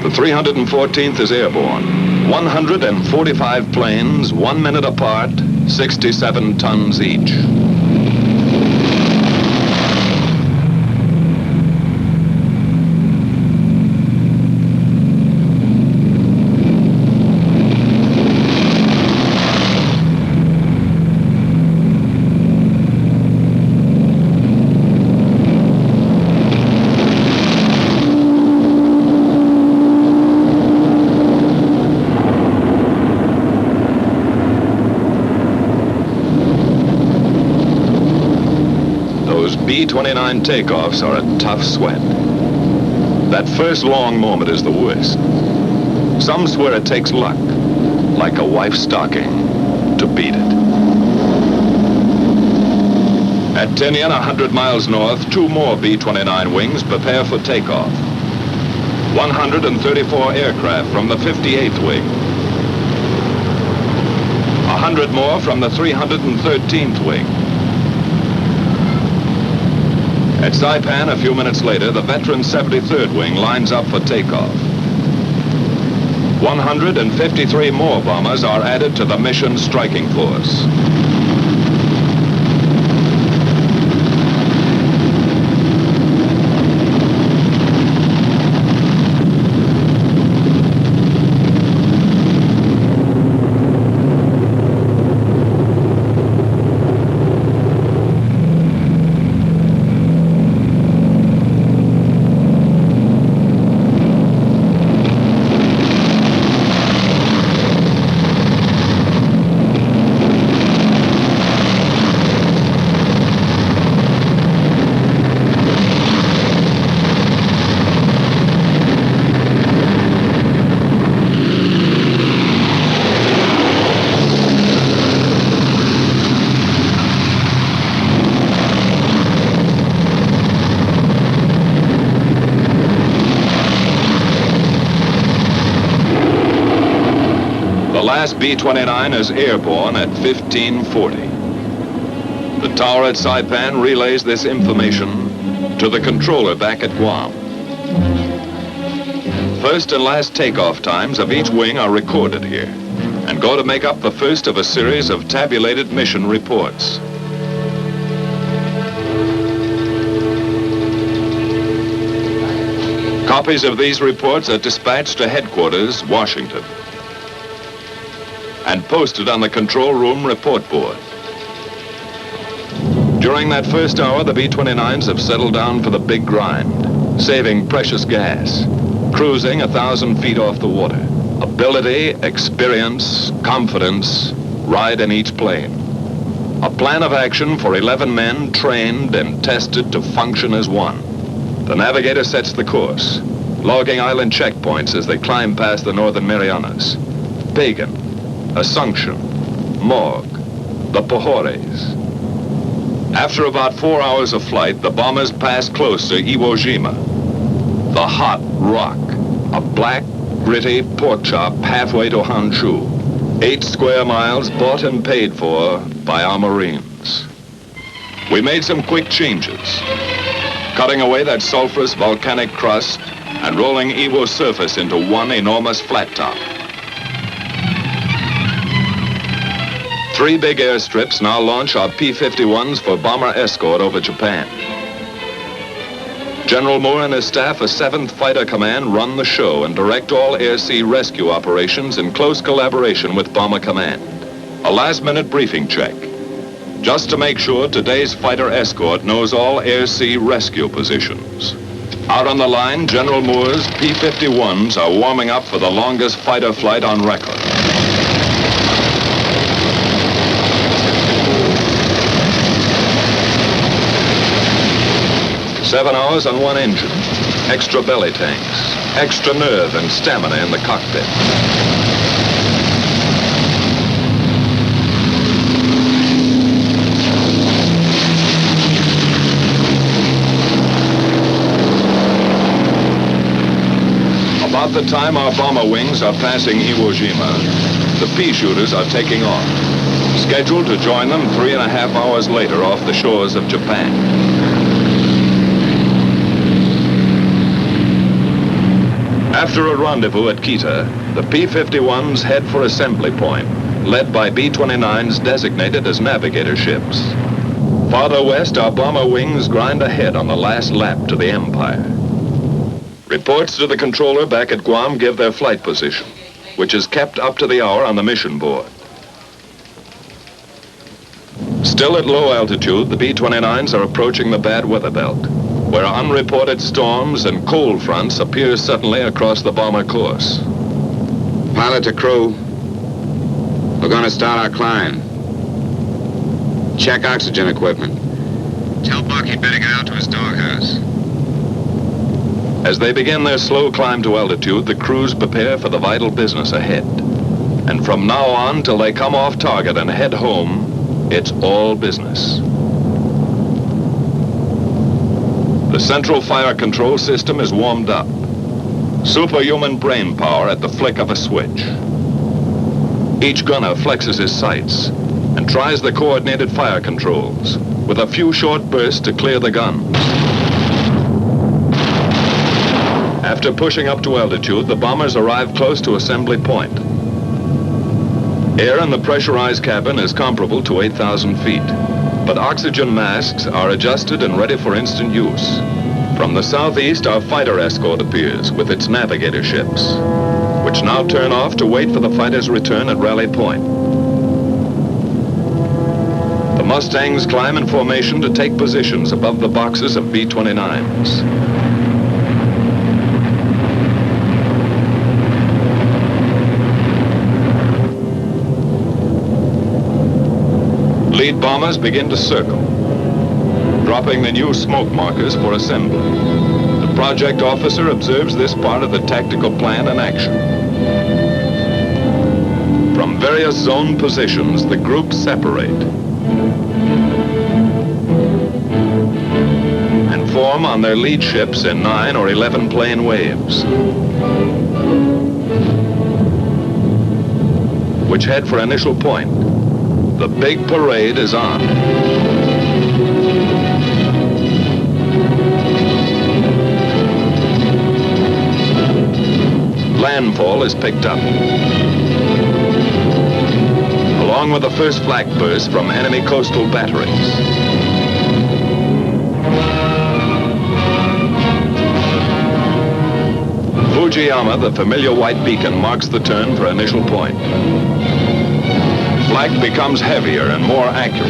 The 314th is airborne. 145 planes, 1 minute apart, 67 tons each. B-29 takeoffs are a tough sweat. That first long moment is the worst. Some swear it takes luck, like a wife's stocking, to beat it. At Tinian, 100 miles north, 2 more B-29 wings prepare for takeoff. 134 aircraft from the 58th wing. 100 more from the 313th wing. At Saipan, a few minutes later, the veteran 73rd wing lines up for takeoff. 153 more bombers are added to the mission striking force. The last B-29 is airborne at 1540. The tower at Saipan relays this information to the controller back at Guam. First and last takeoff times of each wing are recorded here and go to make up the first of a series of tabulated mission reports. Copies of these reports are dispatched to headquarters, Washington, and posted on the control room report board. During that first hour, the B-29s have settled down for the big grind, saving precious gas, cruising 1,000 feet off the water. Ability, experience, confidence ride in each plane. A plan of action for 11 men trained and tested to function as one. The navigator sets the course, logging island checkpoints as they climb past the Northern Marianas. Pagan, Assumption, Morgue, the Pohores. After about 4 hours of flight, the bombers pass close to Iwo Jima, the hot rock, a black, gritty pork chop halfway to Honshu. 8 square miles bought and paid for by our Marines. We made some quick changes, cutting away that sulfurous volcanic crust and rolling Iwo's surface into one enormous flat top. 3 big airstrips now launch our P-51s for bomber escort over Japan. General Moore and his staff of 7th Fighter Command run the show and direct all air-sea rescue operations in close collaboration with Bomber Command. A last-minute briefing check, just to make sure today's fighter escort knows all air-sea rescue positions. Out on the line, General Moore's P-51s are warming up for the longest fighter flight on record. Seven hours on one engine, extra belly tanks, extra nerve and stamina in the cockpit. About the time our bomber wings are passing Iwo Jima, the pea shooters are taking off, scheduled to join them 3.5 hours later off the shores of Japan. After a rendezvous at Kita, the P-51s head for assembly point, led by B-29s designated as navigator ships. Farther west, our bomber wings grind ahead on the last lap to the Empire. Reports to the controller back at Guam give their flight position, which is kept up to the hour on the mission board. Still at low altitude, the B-29s are approaching the bad weather belt, where unreported storms and cold fronts appear suddenly across the bomber course. Pilot to crew, we're going to start our climb. Check oxygen equipment. Tell Buck he'd better get out to his doghouse. As they begin their slow climb to altitude, the crews prepare for the vital business ahead. And from now on till they come off target and head home, it's all business. The central fire control system is warmed up. Superhuman brain power at the flick of a switch. Each gunner flexes his sights and tries the coordinated fire controls with a few short bursts to clear the guns. After pushing up to altitude, the bombers arrive close to assembly point. Air in the pressurized cabin is comparable to 8,000 feet. But oxygen masks are adjusted and ready for instant use. From the southeast, our fighter escort appears with its navigator ships, which now turn off to wait for the fighters' return at Rally Point. The Mustangs climb in formation to take positions above the boxes of B-29s. Lead bombers begin to circle, dropping the new smoke markers for assembly. The project officer observes this part of the tactical plan in action. From various zone positions, the groups separate and form on their lead ships in 9 or 11 plane waves, which head for initial point. The big parade is on. Landfall is picked up, along with the first flak burst from enemy coastal batteries. Fujiyama, the familiar white beacon, marks the turn for initial point. Flak becomes heavier and more accurate.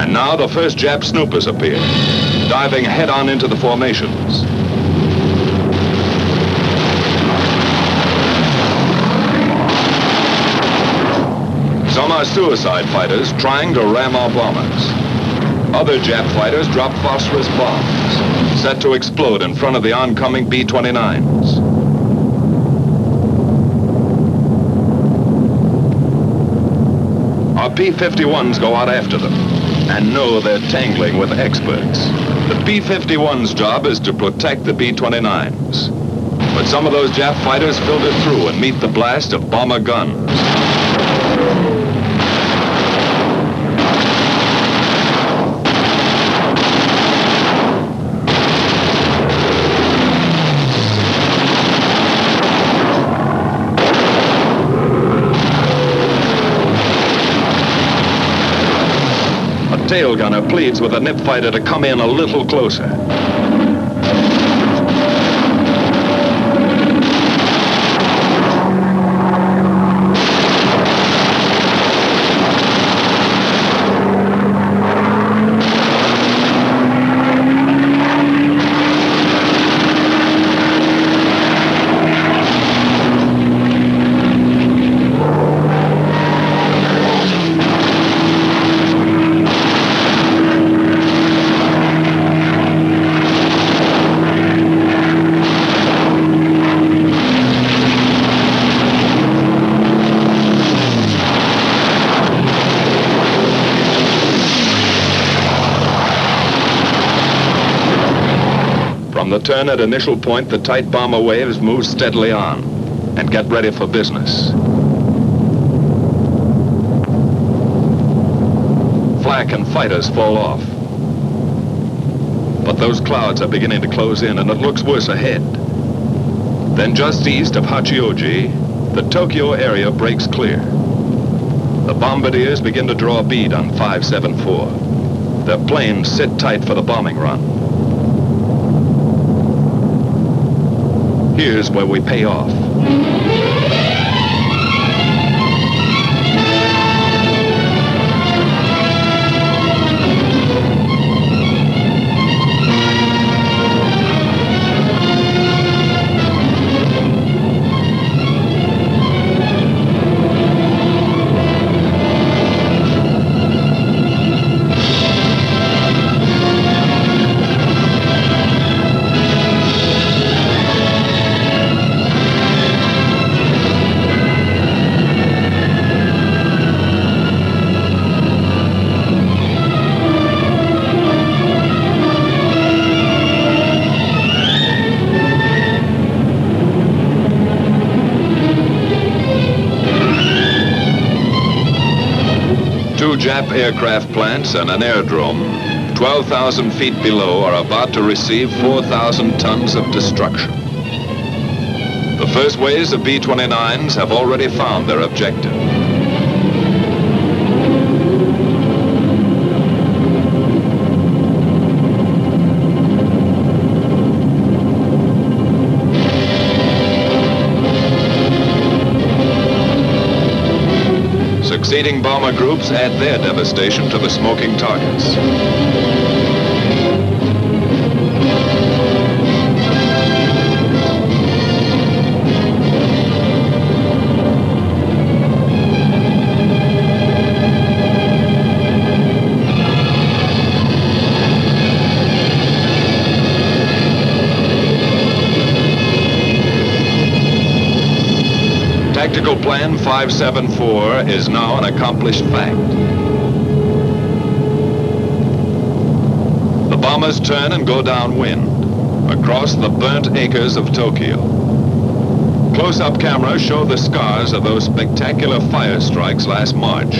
And now the first Jap snoopers appear, diving head-on into the formations. Some are suicide fighters trying to ram our bombers. Other Jap fighters drop phosphorus bombs, set to explode in front of the oncoming B-29s. Our P-51s go out after them and know they're tangling with experts. The P-51's job is to protect the B-29s. But some of those Jap fighters filter through and meet the blast of bomber guns. Tail gunner pleads with a nip fighter to come in a little closer. From the turn at initial point, the tight bomber waves move steadily on and get ready for business. Flak and fighters fall off. But those clouds are beginning to close in, and it looks worse ahead. Then just east of Hachioji, the Tokyo area breaks clear. The bombardiers begin to draw a bead on 574. Their planes sit tight for the bombing run. Here's where we pay off. Two Jap aircraft plants and an aerodrome 12,000 feet below are about to receive 4,000 tons of destruction. The first waves of B-29s have already found their objective. Succeeding bomber groups add their devastation to the smoking targets. Tactical Plan 574 is now an accomplished fact. The bombers turn and go downwind, across the burnt acres of Tokyo. Close-up cameras show the scars of those spectacular fire strikes last March.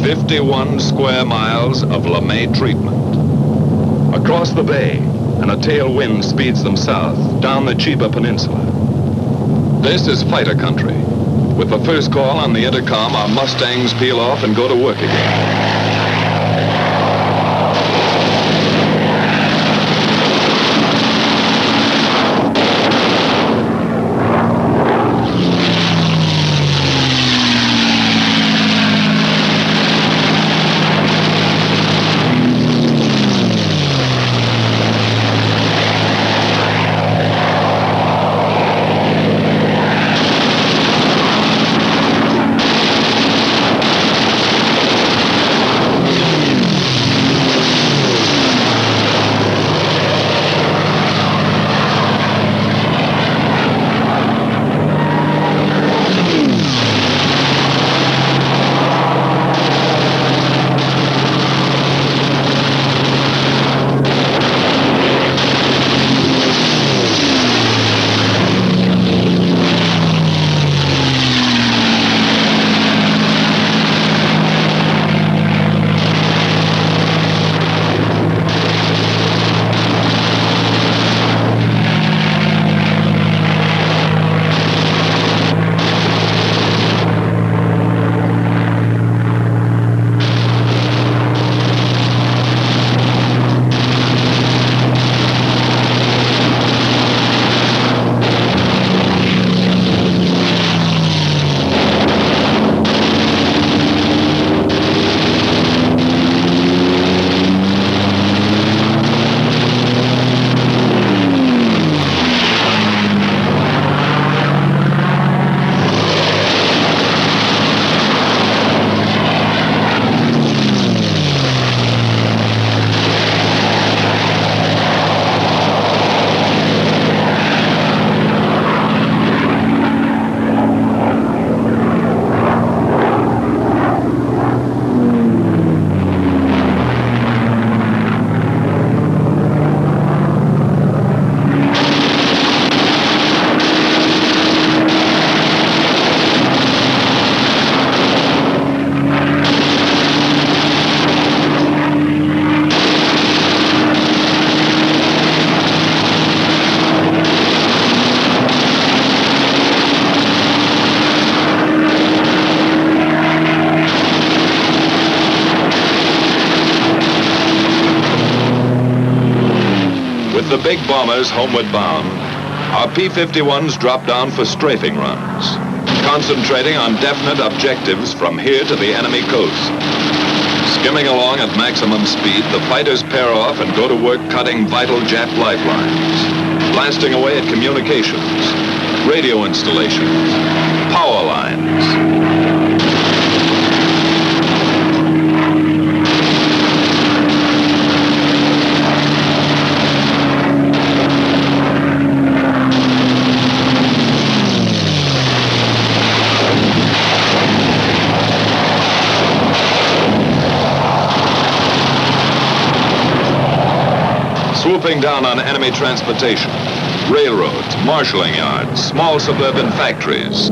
51 square miles of LeMay treatment. Across the bay, and a tail wind speeds them south, down the Chiba Peninsula. This is fighter country. With the first call on the intercom, our Mustangs peel off and go to work again. The big bombers homeward bound, our P-51s drop down for strafing runs, concentrating on definite objectives from here to the enemy coast. Skimming along at maximum speed, the fighters pair off and go to work cutting vital Jap lifelines, blasting away at communications, radio installations, power lines. Swooping down on enemy transportation, railroads, marshalling yards, small suburban factories.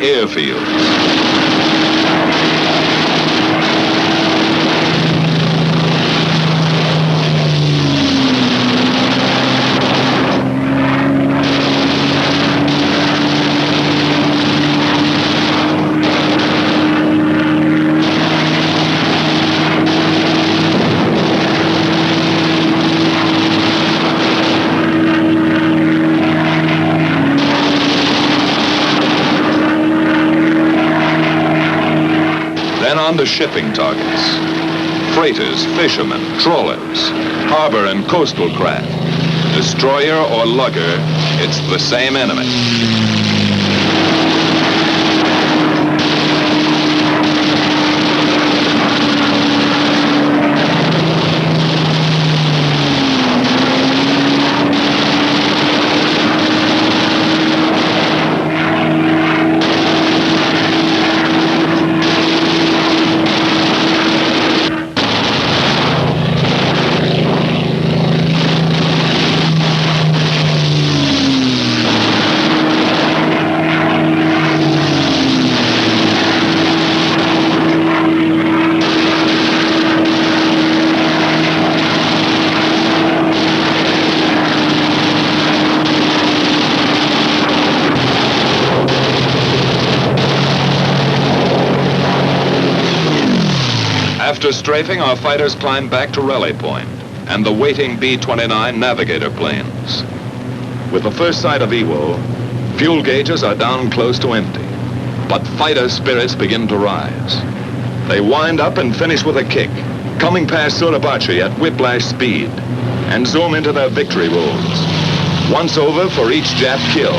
Airfields. on to shipping targets. Freighters, fishermen, trawlers, harbor and coastal craft. Destroyer or lugger, it's the same enemy. After strafing, our fighters climbed back to Raleigh Point and the waiting B-29 Navigator planes. With the first sight of Iwo, fuel gauges are down close to empty, but fighter spirits begin to rise. They wind up and finish with a kick, coming past Suribachi at whiplash speed, and zoom into their victory rolls. Once over for each Jap kill.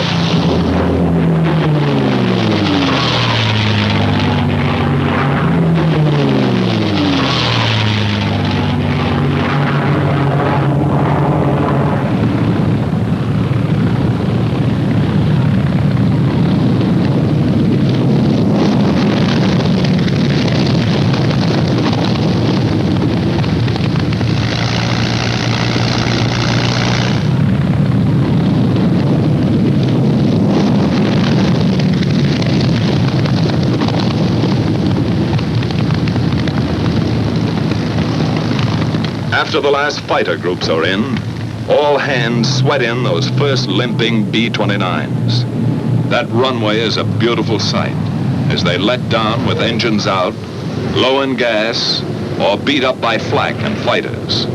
After the last fighter groups are in, all hands sweat in those first limping B-29s. That runway is a beautiful sight as they let down with engines out, low in gas, or beat up by flak and fighters.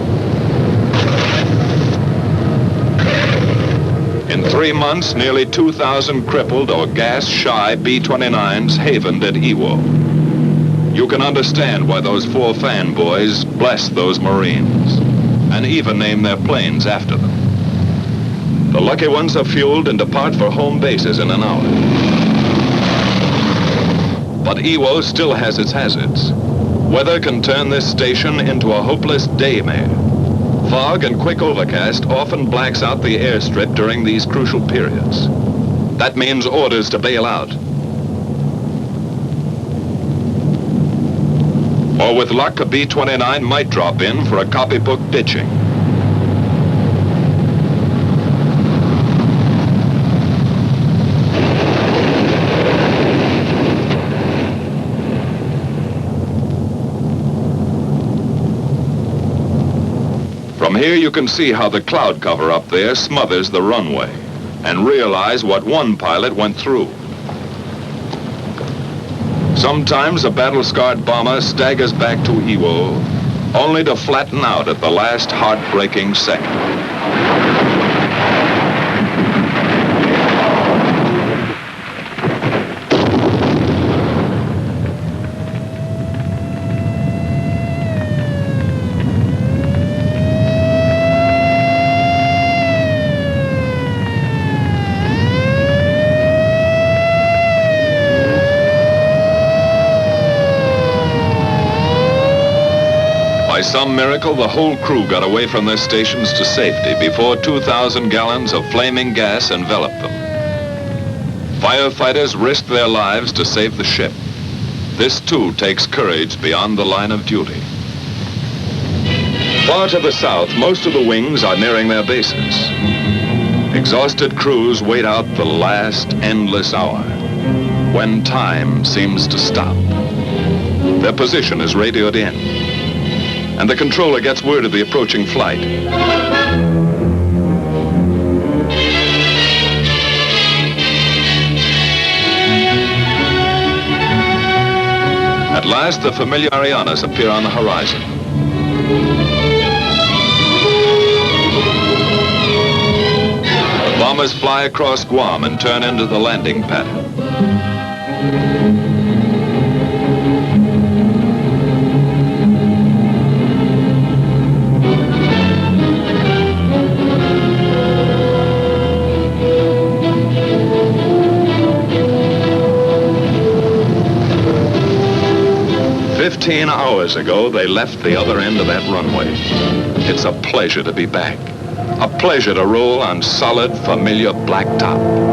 In 3 months, nearly 2,000 crippled or gas-shy B-29s havened at Iwo. You can understand why those 4 fanboys blessed those Marines and even named their planes after them. The lucky ones are fueled and depart for home bases in an hour. But Iwo still has its hazards. Weather can turn this station into a hopeless daymare. Fog and quick overcast often blacks out the airstrip during these crucial periods. That means orders to bail out. Or with luck, a B-29 might drop in for a copybook ditching. From here you can see how the cloud cover up there smothers the runway and realize what one pilot went through. Sometimes a battle-scarred bomber staggers back to Iwo, only to flatten out at the last heartbreaking second. By some miracle, the whole crew got away from their stations to safety before 2,000 gallons of flaming gas enveloped them. Firefighters risked their lives to save the ship. This, too, takes courage beyond the line of duty. Far to the south, most of the wings are nearing their bases. Exhausted crews wait out the last endless hour, when time seems to stop. Their position is radioed in, and the controller gets word of the approaching flight. At last, the familiar Arianas appear on the horizon. The bombers fly across Guam and turn into the landing pattern. 18 hours ago, they left the other end of that runway. It's a pleasure to be back. A pleasure to roll on solid, familiar blacktop.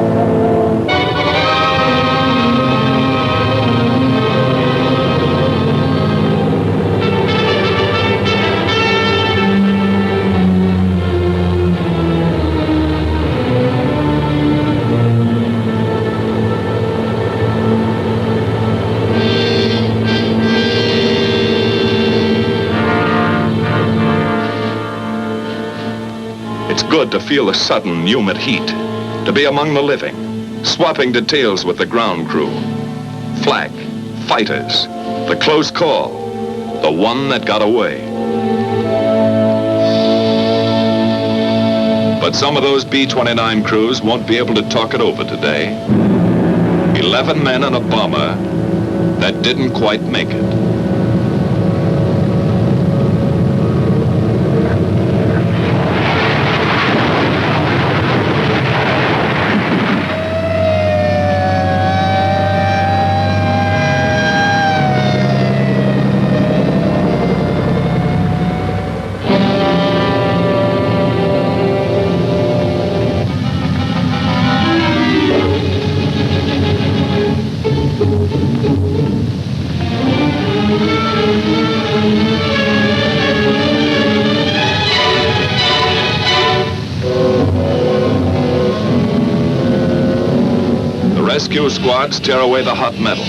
Good to feel the sudden, humid heat, to be among the living, swapping details with the ground crew. Flak, fighters, the close call, the one that got away. But some of those B-29 crews won't be able to talk it over today. 11 men and a bomber that didn't quite make it. Rescue squads tear away the hot metal.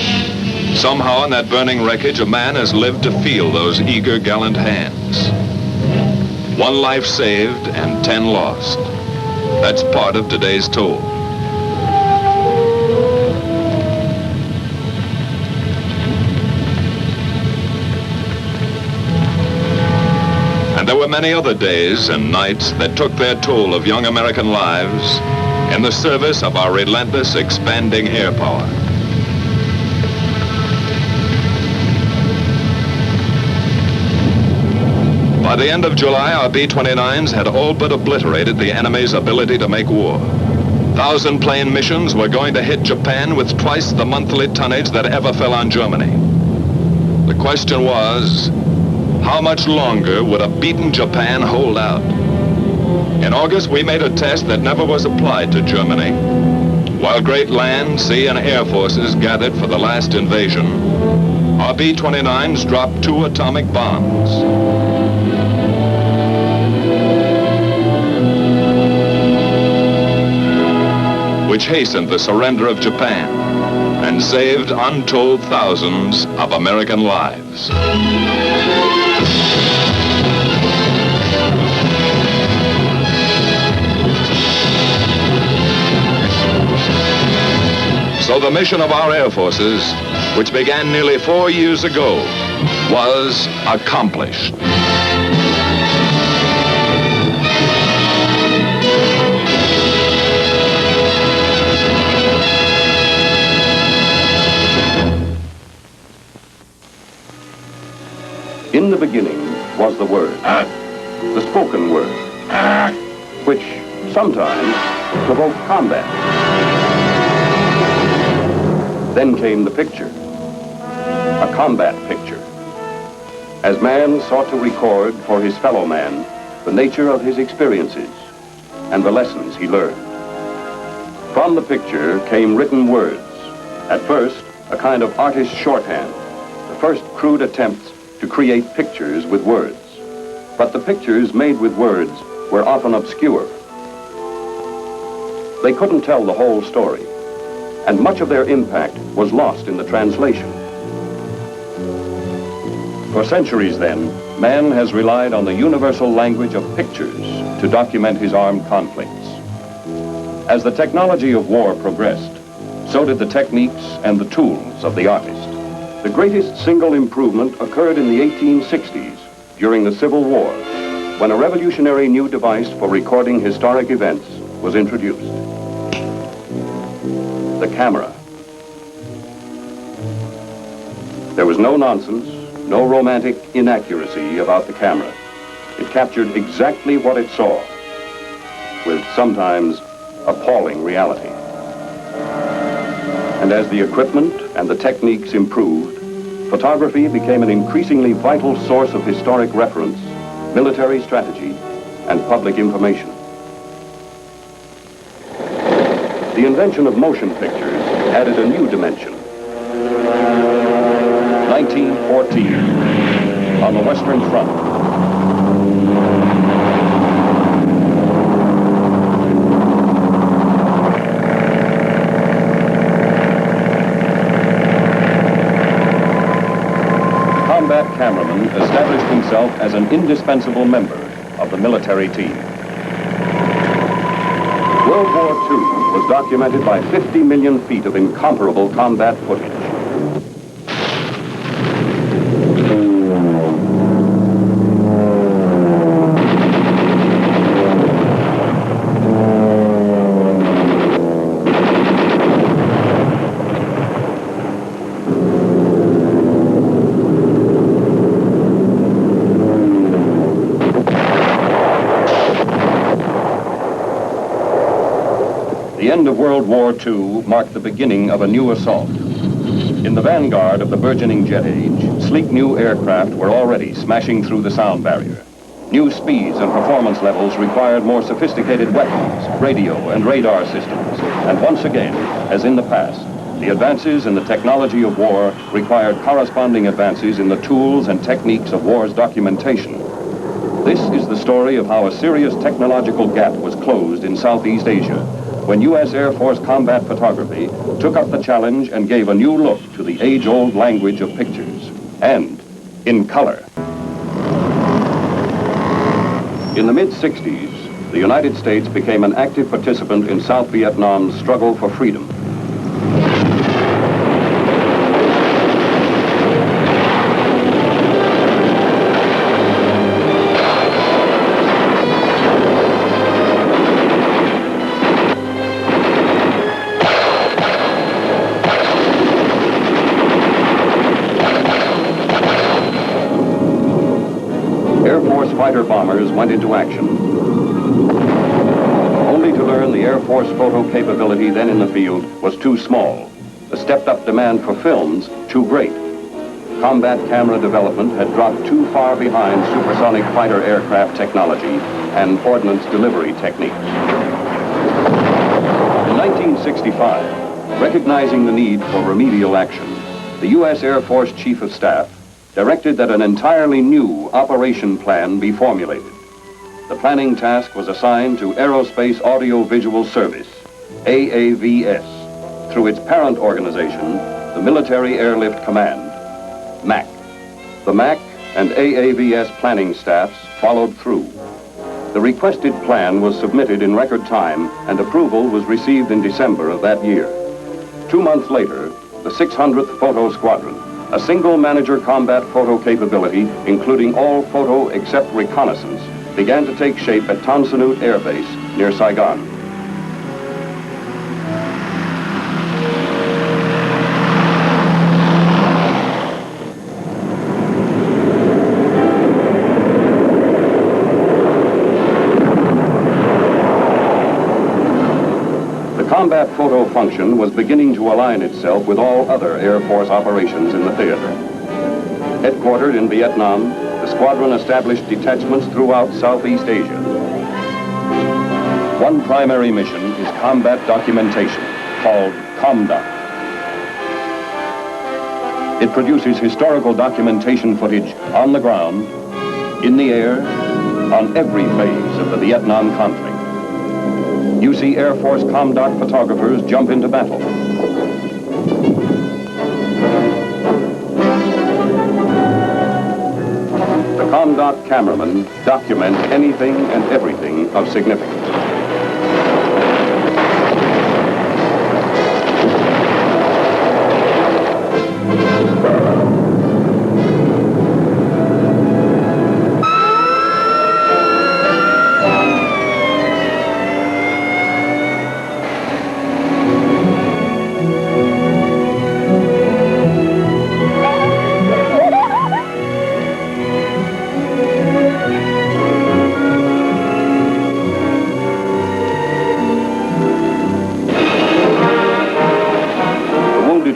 Somehow in that burning wreckage, a man has lived to feel those eager, gallant hands. 1 life saved and 10 lost. That's part of today's toll. And there were many other days and nights that took their toll of young American lives in the service of our relentless, expanding air power. By the end of July, our B-29s had all but obliterated the enemy's ability to make war. 1,000-plane missions were going to hit Japan with twice the monthly tonnage that ever fell on Germany. The question was, how much longer would a beaten Japan hold out? In August, we made a test that never was applied to Germany. While great land, sea, and air forces gathered for the last invasion, our B-29s dropped 2 atomic bombs. Which hastened the surrender of Japan and saved untold thousands of American lives. So the mission of our air forces, which began nearly 4 years ago, was accomplished. In the beginning was the Word, the spoken word, which sometimes provoked combat. Then came the picture, a combat picture, as man sought to record for his fellow man the nature of his experiences and the lessons he learned. From the picture came written words, at first a kind of artist's shorthand, the first crude attempts to create pictures with words. But the pictures made with words were often obscure. They couldn't tell the whole story, and much of their impact was lost in the translation. For centuries then, man has relied on the universal language of pictures to document his armed conflicts. As the technology of war progressed, so did the techniques and the tools of the artist. The greatest single improvement occurred in the 1860s during the Civil War, when a revolutionary new device for recording historic events was introduced. The camera. There was no nonsense, no romantic inaccuracy about the camera. It captured exactly what it saw, with sometimes appalling reality. And as the equipment and the techniques improved, photography became an increasingly vital source of historic reference, military strategy, and public information. The invention of motion pictures added a new dimension. 1914, on the Western Front. Combat cameraman established himself as an indispensable member of the military team. World War II was documented by 50 million feet of incomparable combat footage. The end of World War II marked the beginning of a new assault. In the vanguard of the burgeoning jet age, sleek new aircraft were already smashing through the sound barrier. New speeds and performance levels required more sophisticated weapons, radio and radar systems. And once again, as in the past, the advances in the technology of war required corresponding advances in the tools and techniques of war's documentation. This is the story of how a serious technological gap was closed in Southeast Asia, when U.S. Air Force combat photography took up the challenge and gave a new look to the age-old language of pictures, and in color. In the mid-60s, the United States became an active participant in South Vietnam's struggle for freedom. Fighter bombers went into action, only to learn the Air Force photo capability then in the field was too small. The stepped-up demand for films too great. Combat camera development had dropped too far behind supersonic fighter aircraft technology and ordnance delivery techniques. In 1965, recognizing the need for remedial action, the U.S. Air Force Chief of Staff directed that an entirely new operation plan be formulated. The planning task was assigned to Aerospace Audio-Visual Service, AAVS, through its parent organization, the Military Airlift Command, MAC. The MAC and AAVS planning staffs followed through. The requested plan was submitted in record time, and approval was received in December of that year. 2 months later, the 600th Photo Squadron, a single manager combat photo capability, including all photo except reconnaissance, began to take shape at Tan Son Nhut Air Base near Saigon. The combat photo function was beginning to align itself with all other Air Force operations in the theater. Headquartered in Vietnam, the squadron established detachments throughout Southeast Asia. One primary mission is combat documentation, called ComDoc. It produces historical documentation footage on the ground, in the air, on every phase of the Vietnam conflict. You see Air Force ComDoc photographers jump into battle. The ComDoc cameramen document anything and everything of significance.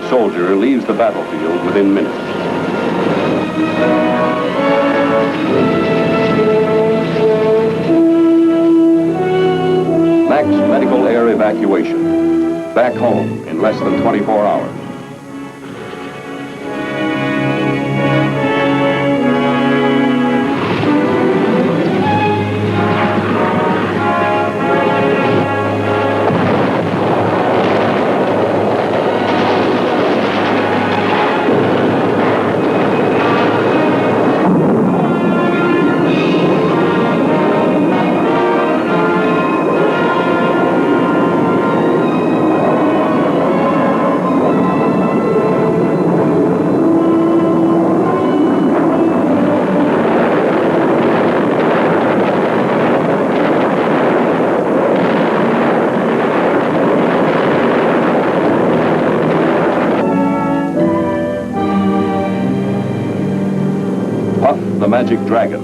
Soldier leaves the battlefield within minutes. Max medical air evacuation. Back home in less than 24 hours. The Magic Dragon.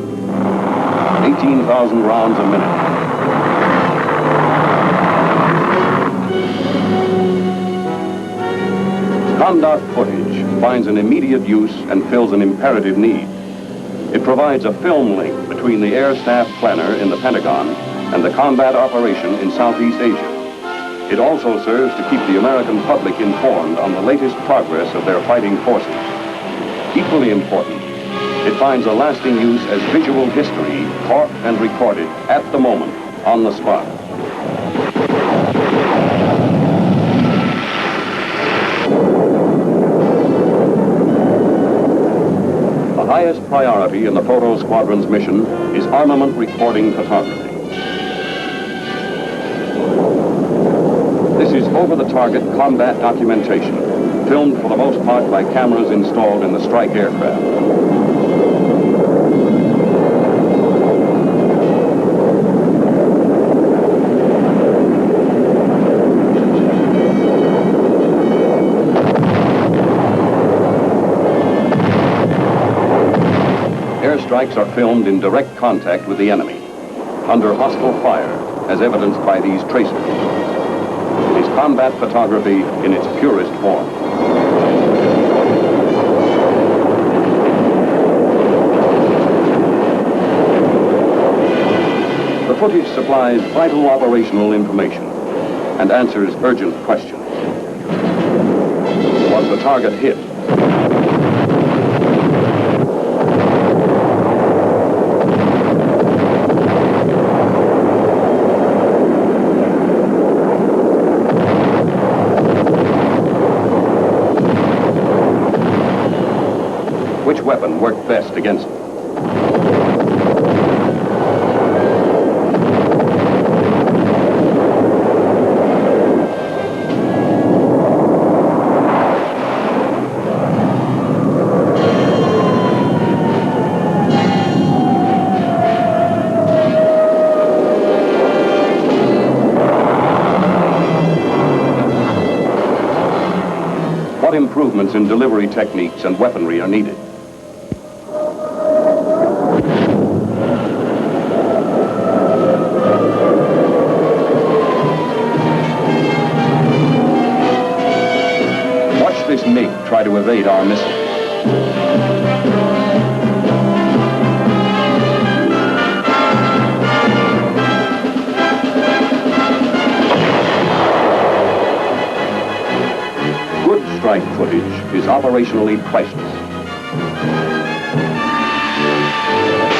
18,000 rounds a minute. ComDoc footage finds an immediate use and fills an imperative need. It provides a film link between the Air Staff planner in the Pentagon and the combat operation in Southeast Asia. It also serves to keep the American public informed on the latest progress of their fighting forces. Equally important, it finds a lasting use as visual history, caught and recorded at the moment, on the spot. The highest priority in the Photo Squadron's mission is armament recording photography. This is over-the-target combat documentation, filmed for the most part by cameras installed in the strike aircraft. Airstrikes are filmed in direct contact with the enemy, under hostile fire, as evidenced by these tracers. It is combat photography in its purest form. The footage supplies vital operational information and answers urgent questions. Was the target hit? Which weapon worked best against them? What improvements in delivery techniques and weaponry are needed? This MiG try to evade our missiles. Good strike footage is operationally priceless.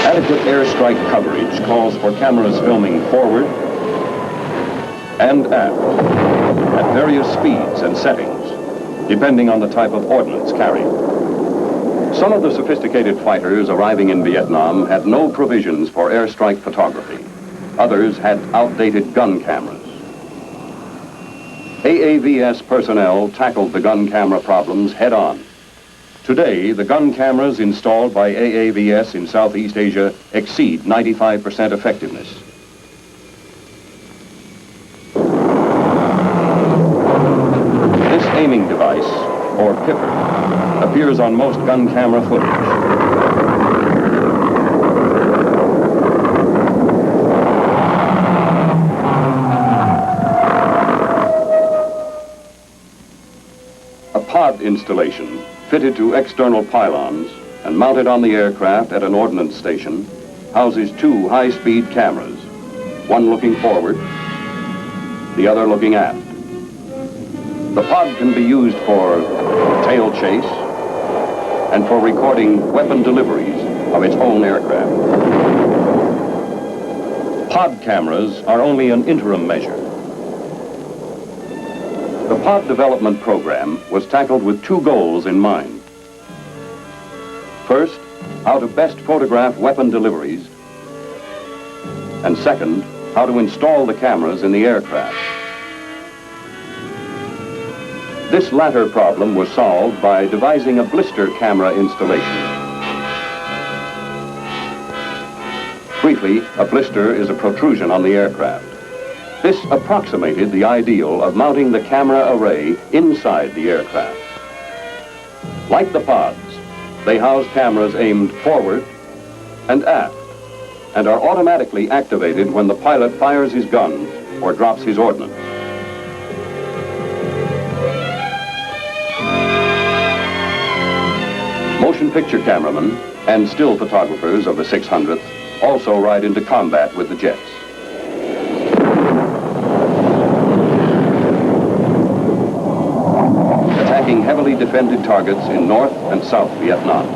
Adequate airstrike coverage calls for cameras filming forward and aft at various speeds and settings, depending on the type of ordnance carried. Some of the sophisticated fighters arriving in Vietnam had no provisions for airstrike photography. Others had outdated gun cameras. AAVS personnel tackled the gun camera problems head-on. Today, the gun cameras installed by AAVS in Southeast Asia exceed 95% effectiveness. Aiming device, or pipper, appears on most gun camera footage. A pod installation fitted to external pylons and and mounted on the aircraft at an ordnance station, houses two high-speed cameras, one looking forward, the other looking aft. The pod can be used for tail chase and for recording weapon deliveries of its own aircraft. Pod cameras are only an interim measure. The pod development program was tackled with two goals in mind. First, how to best photograph weapon deliveries, and second, how to install the cameras in the aircraft. This latter problem was solved by devising a blister camera installation. Briefly, a blister is a protrusion on the aircraft. This approximated the ideal of mounting the camera array inside the aircraft. Like the pods, they house cameras aimed forward and aft and are automatically activated when the pilot fires his gun or drops his ordnance. Motion picture cameramen and still photographers of the 600th also ride into combat with the jets. Attacking heavily defended targets in North and South Vietnam.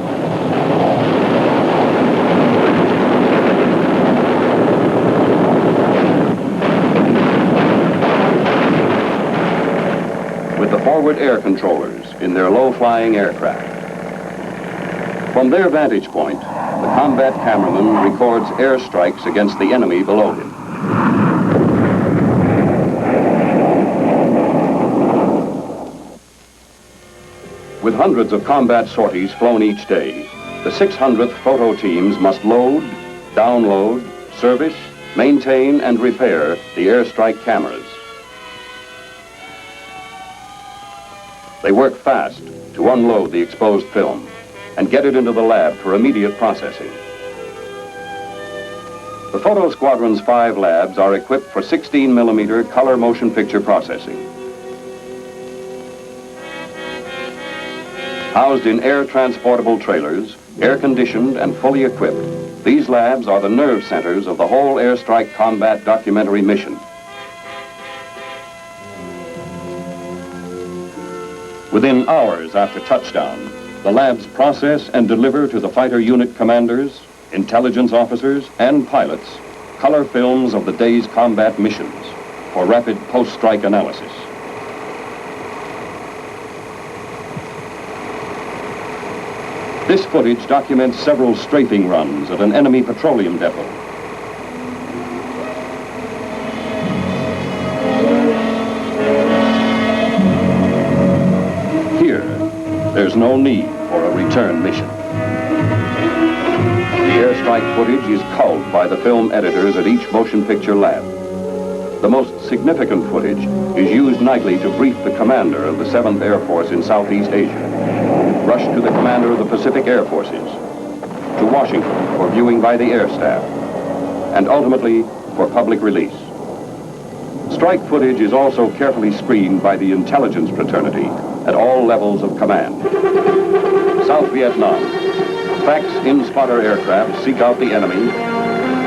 With the forward air controllers in their low-flying aircraft. From their vantage point, the combat cameraman records airstrikes against the enemy below him. With hundreds of combat sorties flown each day, the 600th photo teams must load, download, service, maintain, and repair the airstrike cameras. They work fast to unload the exposed film and get it into the lab for immediate processing. The Photo Squadron's 5 labs are equipped for 16mm color motion picture processing. Housed in air-transportable trailers, air-conditioned and fully equipped, these labs are the nerve centers of the whole airstrike combat documentary mission. Within hours after touchdown, the labs process and deliver to the fighter unit commanders, intelligence officers, and pilots color films of the day's combat missions for rapid post-strike analysis. This footage documents several strafing runs at an enemy petroleum depot. Here, there's no need for a return mission. The airstrike footage is culled by the film editors at each motion picture lab. The most significant footage is used nightly to brief the commander of the 7th Air Force in Southeast Asia, rush to the commander of the Pacific Air Forces, to Washington for viewing by the air staff, and ultimately for public release. Strike footage is also carefully screened by the intelligence fraternity at all levels of command. South Vietnam, FACS in-spotter aircraft seek out the enemy,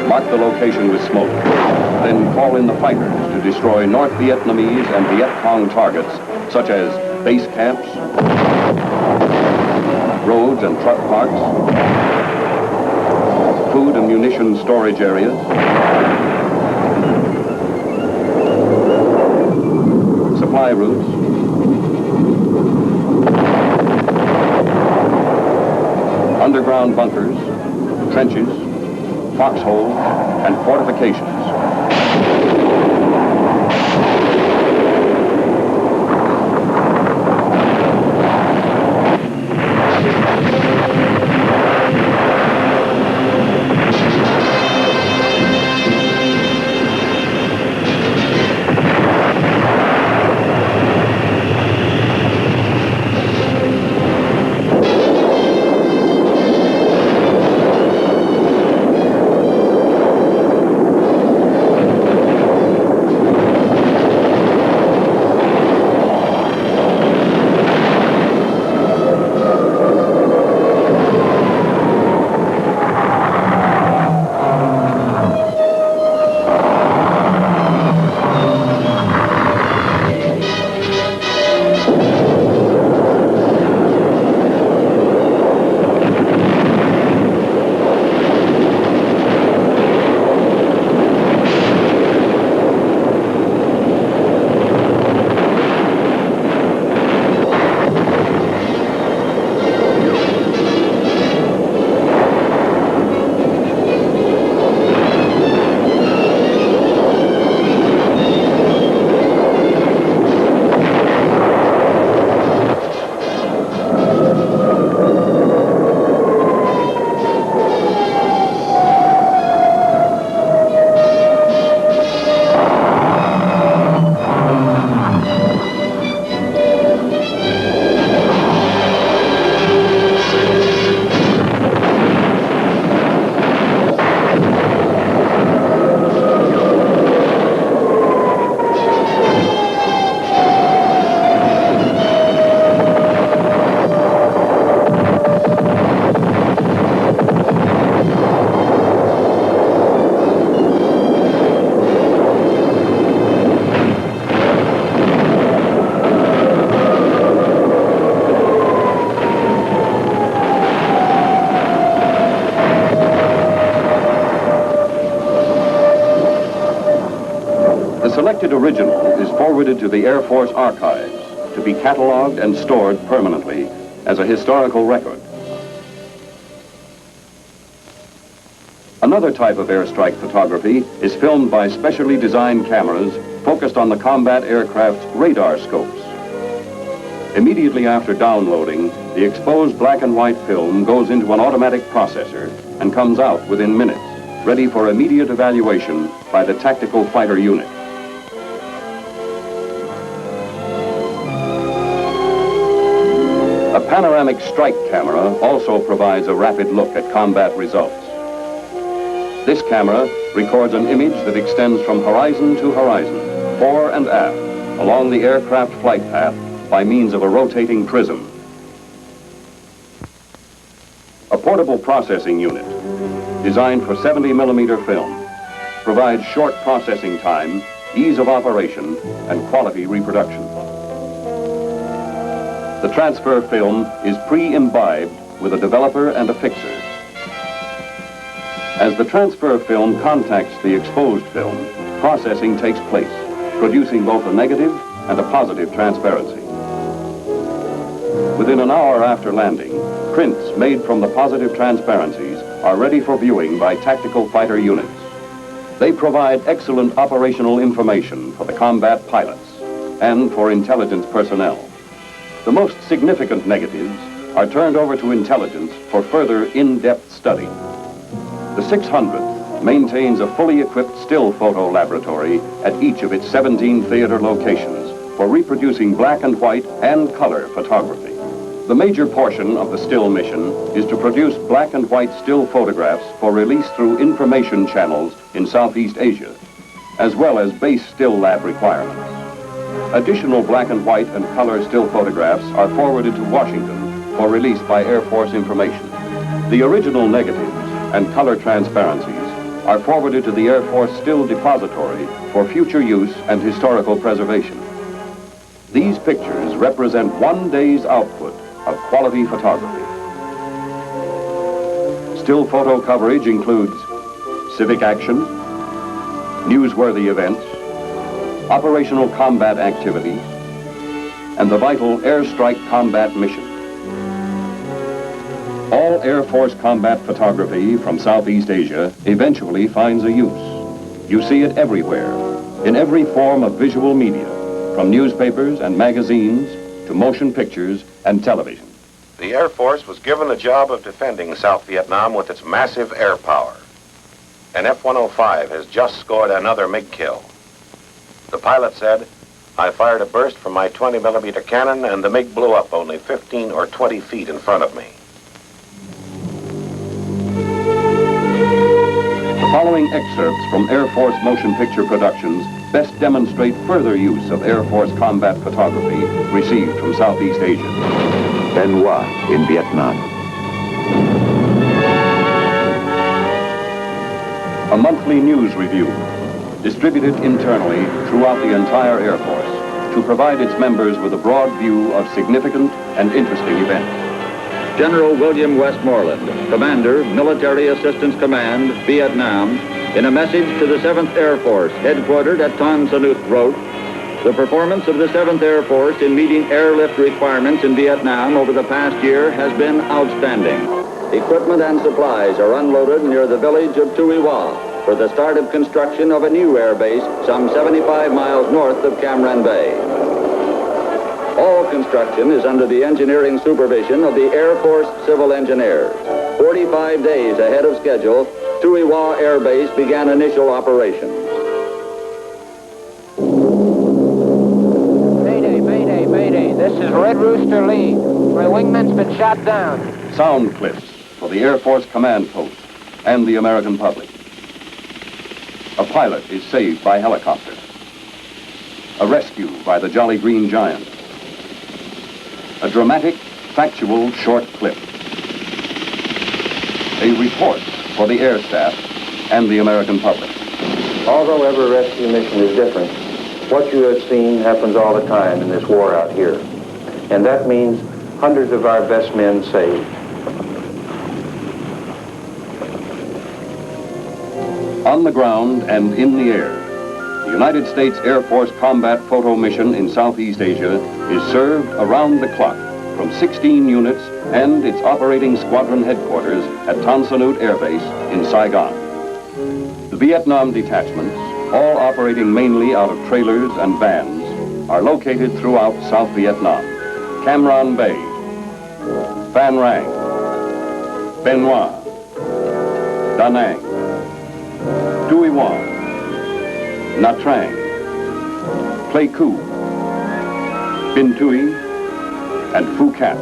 mark the location with smoke, then call in the fighters to destroy North Vietnamese and Viet Cong targets, such as base camps, roads and truck parks, food and munition storage areas, supply routes, underground bunkers, trenches, foxholes, and fortifications. selected original is forwarded to the Air Force archives to be cataloged and stored permanently as a historical record. Another type of airstrike photography is filmed by specially designed cameras focused on the combat aircraft's radar scopes. Immediately after downloading, the exposed black and white film goes into an automatic processor and comes out within minutes, ready for immediate evaluation by the tactical fighter unit. A panoramic strike camera also provides a rapid look at combat results. This camera records an image that extends from horizon to horizon, fore and aft, along the aircraft flight path by means of a rotating prism. A portable processing unit, designed for 70-millimeter film, provides short processing time, ease of operation, and quality reproduction. The transfer film is pre-imbibed with a developer and a fixer. As the transfer film contacts the exposed film, processing takes place, producing both a negative and a positive transparency. Within an hour after landing, prints made from the positive transparencies are ready for viewing by tactical fighter units. They provide excellent operational information for the combat pilots and for intelligence personnel. The most significant negatives are turned over to intelligence for further in-depth study. The 600th maintains a fully equipped still photo laboratory at each of its 17 theater locations for reproducing black and white and color photography. The major portion of the still mission is to produce black and white still photographs for release through information channels in Southeast Asia, as well as base still lab requirements. Additional black and white and color still photographs are forwarded to Washington for release by Air Force Information. The original negatives and color transparencies are forwarded to the Air Force Still Depository for future use and historical preservation. These pictures represent one day's output of quality photography. Still photo coverage includes civic action, newsworthy events, operational combat activities, and the vital airstrike combat mission. All Air Force combat photography from Southeast Asia eventually finds a use. You see it everywhere, in every form of visual media, from newspapers and magazines to motion pictures and television. The Air Force was given the job of defending South Vietnam with its massive air power. An F-105 has just scored another MiG kill. The pilot said, "I fired a burst from my 20-millimeter cannon and the MiG blew up only 15 or 20 feet in front of me." The following excerpts from Air Force motion picture productions best demonstrate further use of Air Force combat photography received from Southeast Asia. Bien Hoa in Vietnam. A monthly news review, distributed internally throughout the entire Air Force to provide its members with a broad view of significant and interesting events. General William Westmoreland, Commander, Military Assistance Command, Vietnam, in a message to the 7th Air Force, headquartered at Tan Son Nhut, wrote, "The performance of the 7th Air Force in meeting airlift requirements in Vietnam over the past year has been outstanding. Equipment and supplies are unloaded near the village of Tuy Hoa for the start of construction of a new air base some 75 miles north of Cam Ranh Bay. All construction is under the engineering supervision of the Air Force Civil Engineers. 45 days ahead of schedule, Tuy Hoa Air Base began initial operations." Mayday, mayday, mayday. This is Red Rooster Lead. My wingman's been shot down. Sound clips for the Air Force command post and the American public. A pilot is saved by helicopter. A rescue by the Jolly Green Giant. A dramatic, factual short clip. A report for the air staff and the American public. Although every rescue mission is different, what you have seen happens all the time in this war out here. And that means hundreds of our best men saved. On the ground and in the air, the United States Air Force Combat Photo Mission in Southeast Asia is served around the clock from 16 units and its operating squadron headquarters at Tan Son Nhut Air Base in Saigon. The Vietnam detachments, all operating mainly out of trailers and vans, are located throughout South Vietnam. Cam Ranh Bay, Phan Rang, Bien Hoa, Da Nang, Duy Quang, Nha Trang, Pleiku, Binh Thuy, and Phu Cat.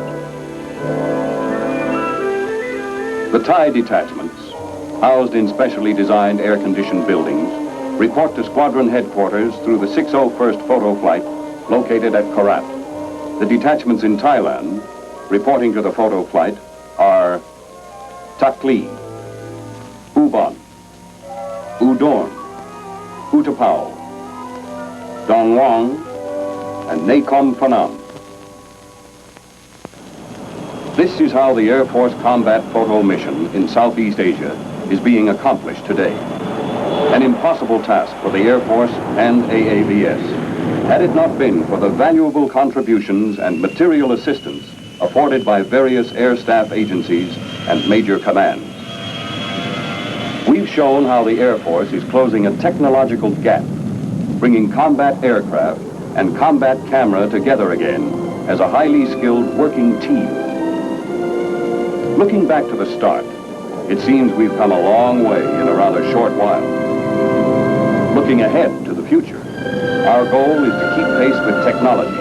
The Thai detachments, housed in specially designed air-conditioned buildings, report to squadron headquarters through the 601st Photo Flight located at Korat. The detachments in Thailand, reporting to the photo flight, are Tak Ly, U-Bon, U Dorn, Utapao, Dong Wang, and Nakhon Phanom. This is how the Air Force Combat Photo Mission in Southeast Asia is being accomplished today. An impossible task for the Air Force and AAVS, had it not been for the valuable contributions and material assistance afforded by various air staff agencies and major commands. We've shown how the Air Force is closing a technological gap, bringing combat aircraft and combat camera together again as a highly skilled working team. Looking back to the start, it seems we've come a long way in a rather short while. Looking ahead to the future, our goal is to keep pace with technology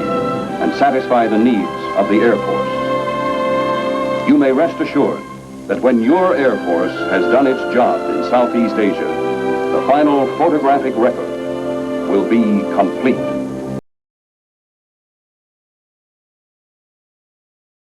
and satisfy the needs of the Air Force. You may rest assured that when your Air Force has done its job in Southeast Asia, the final photographic record will be complete.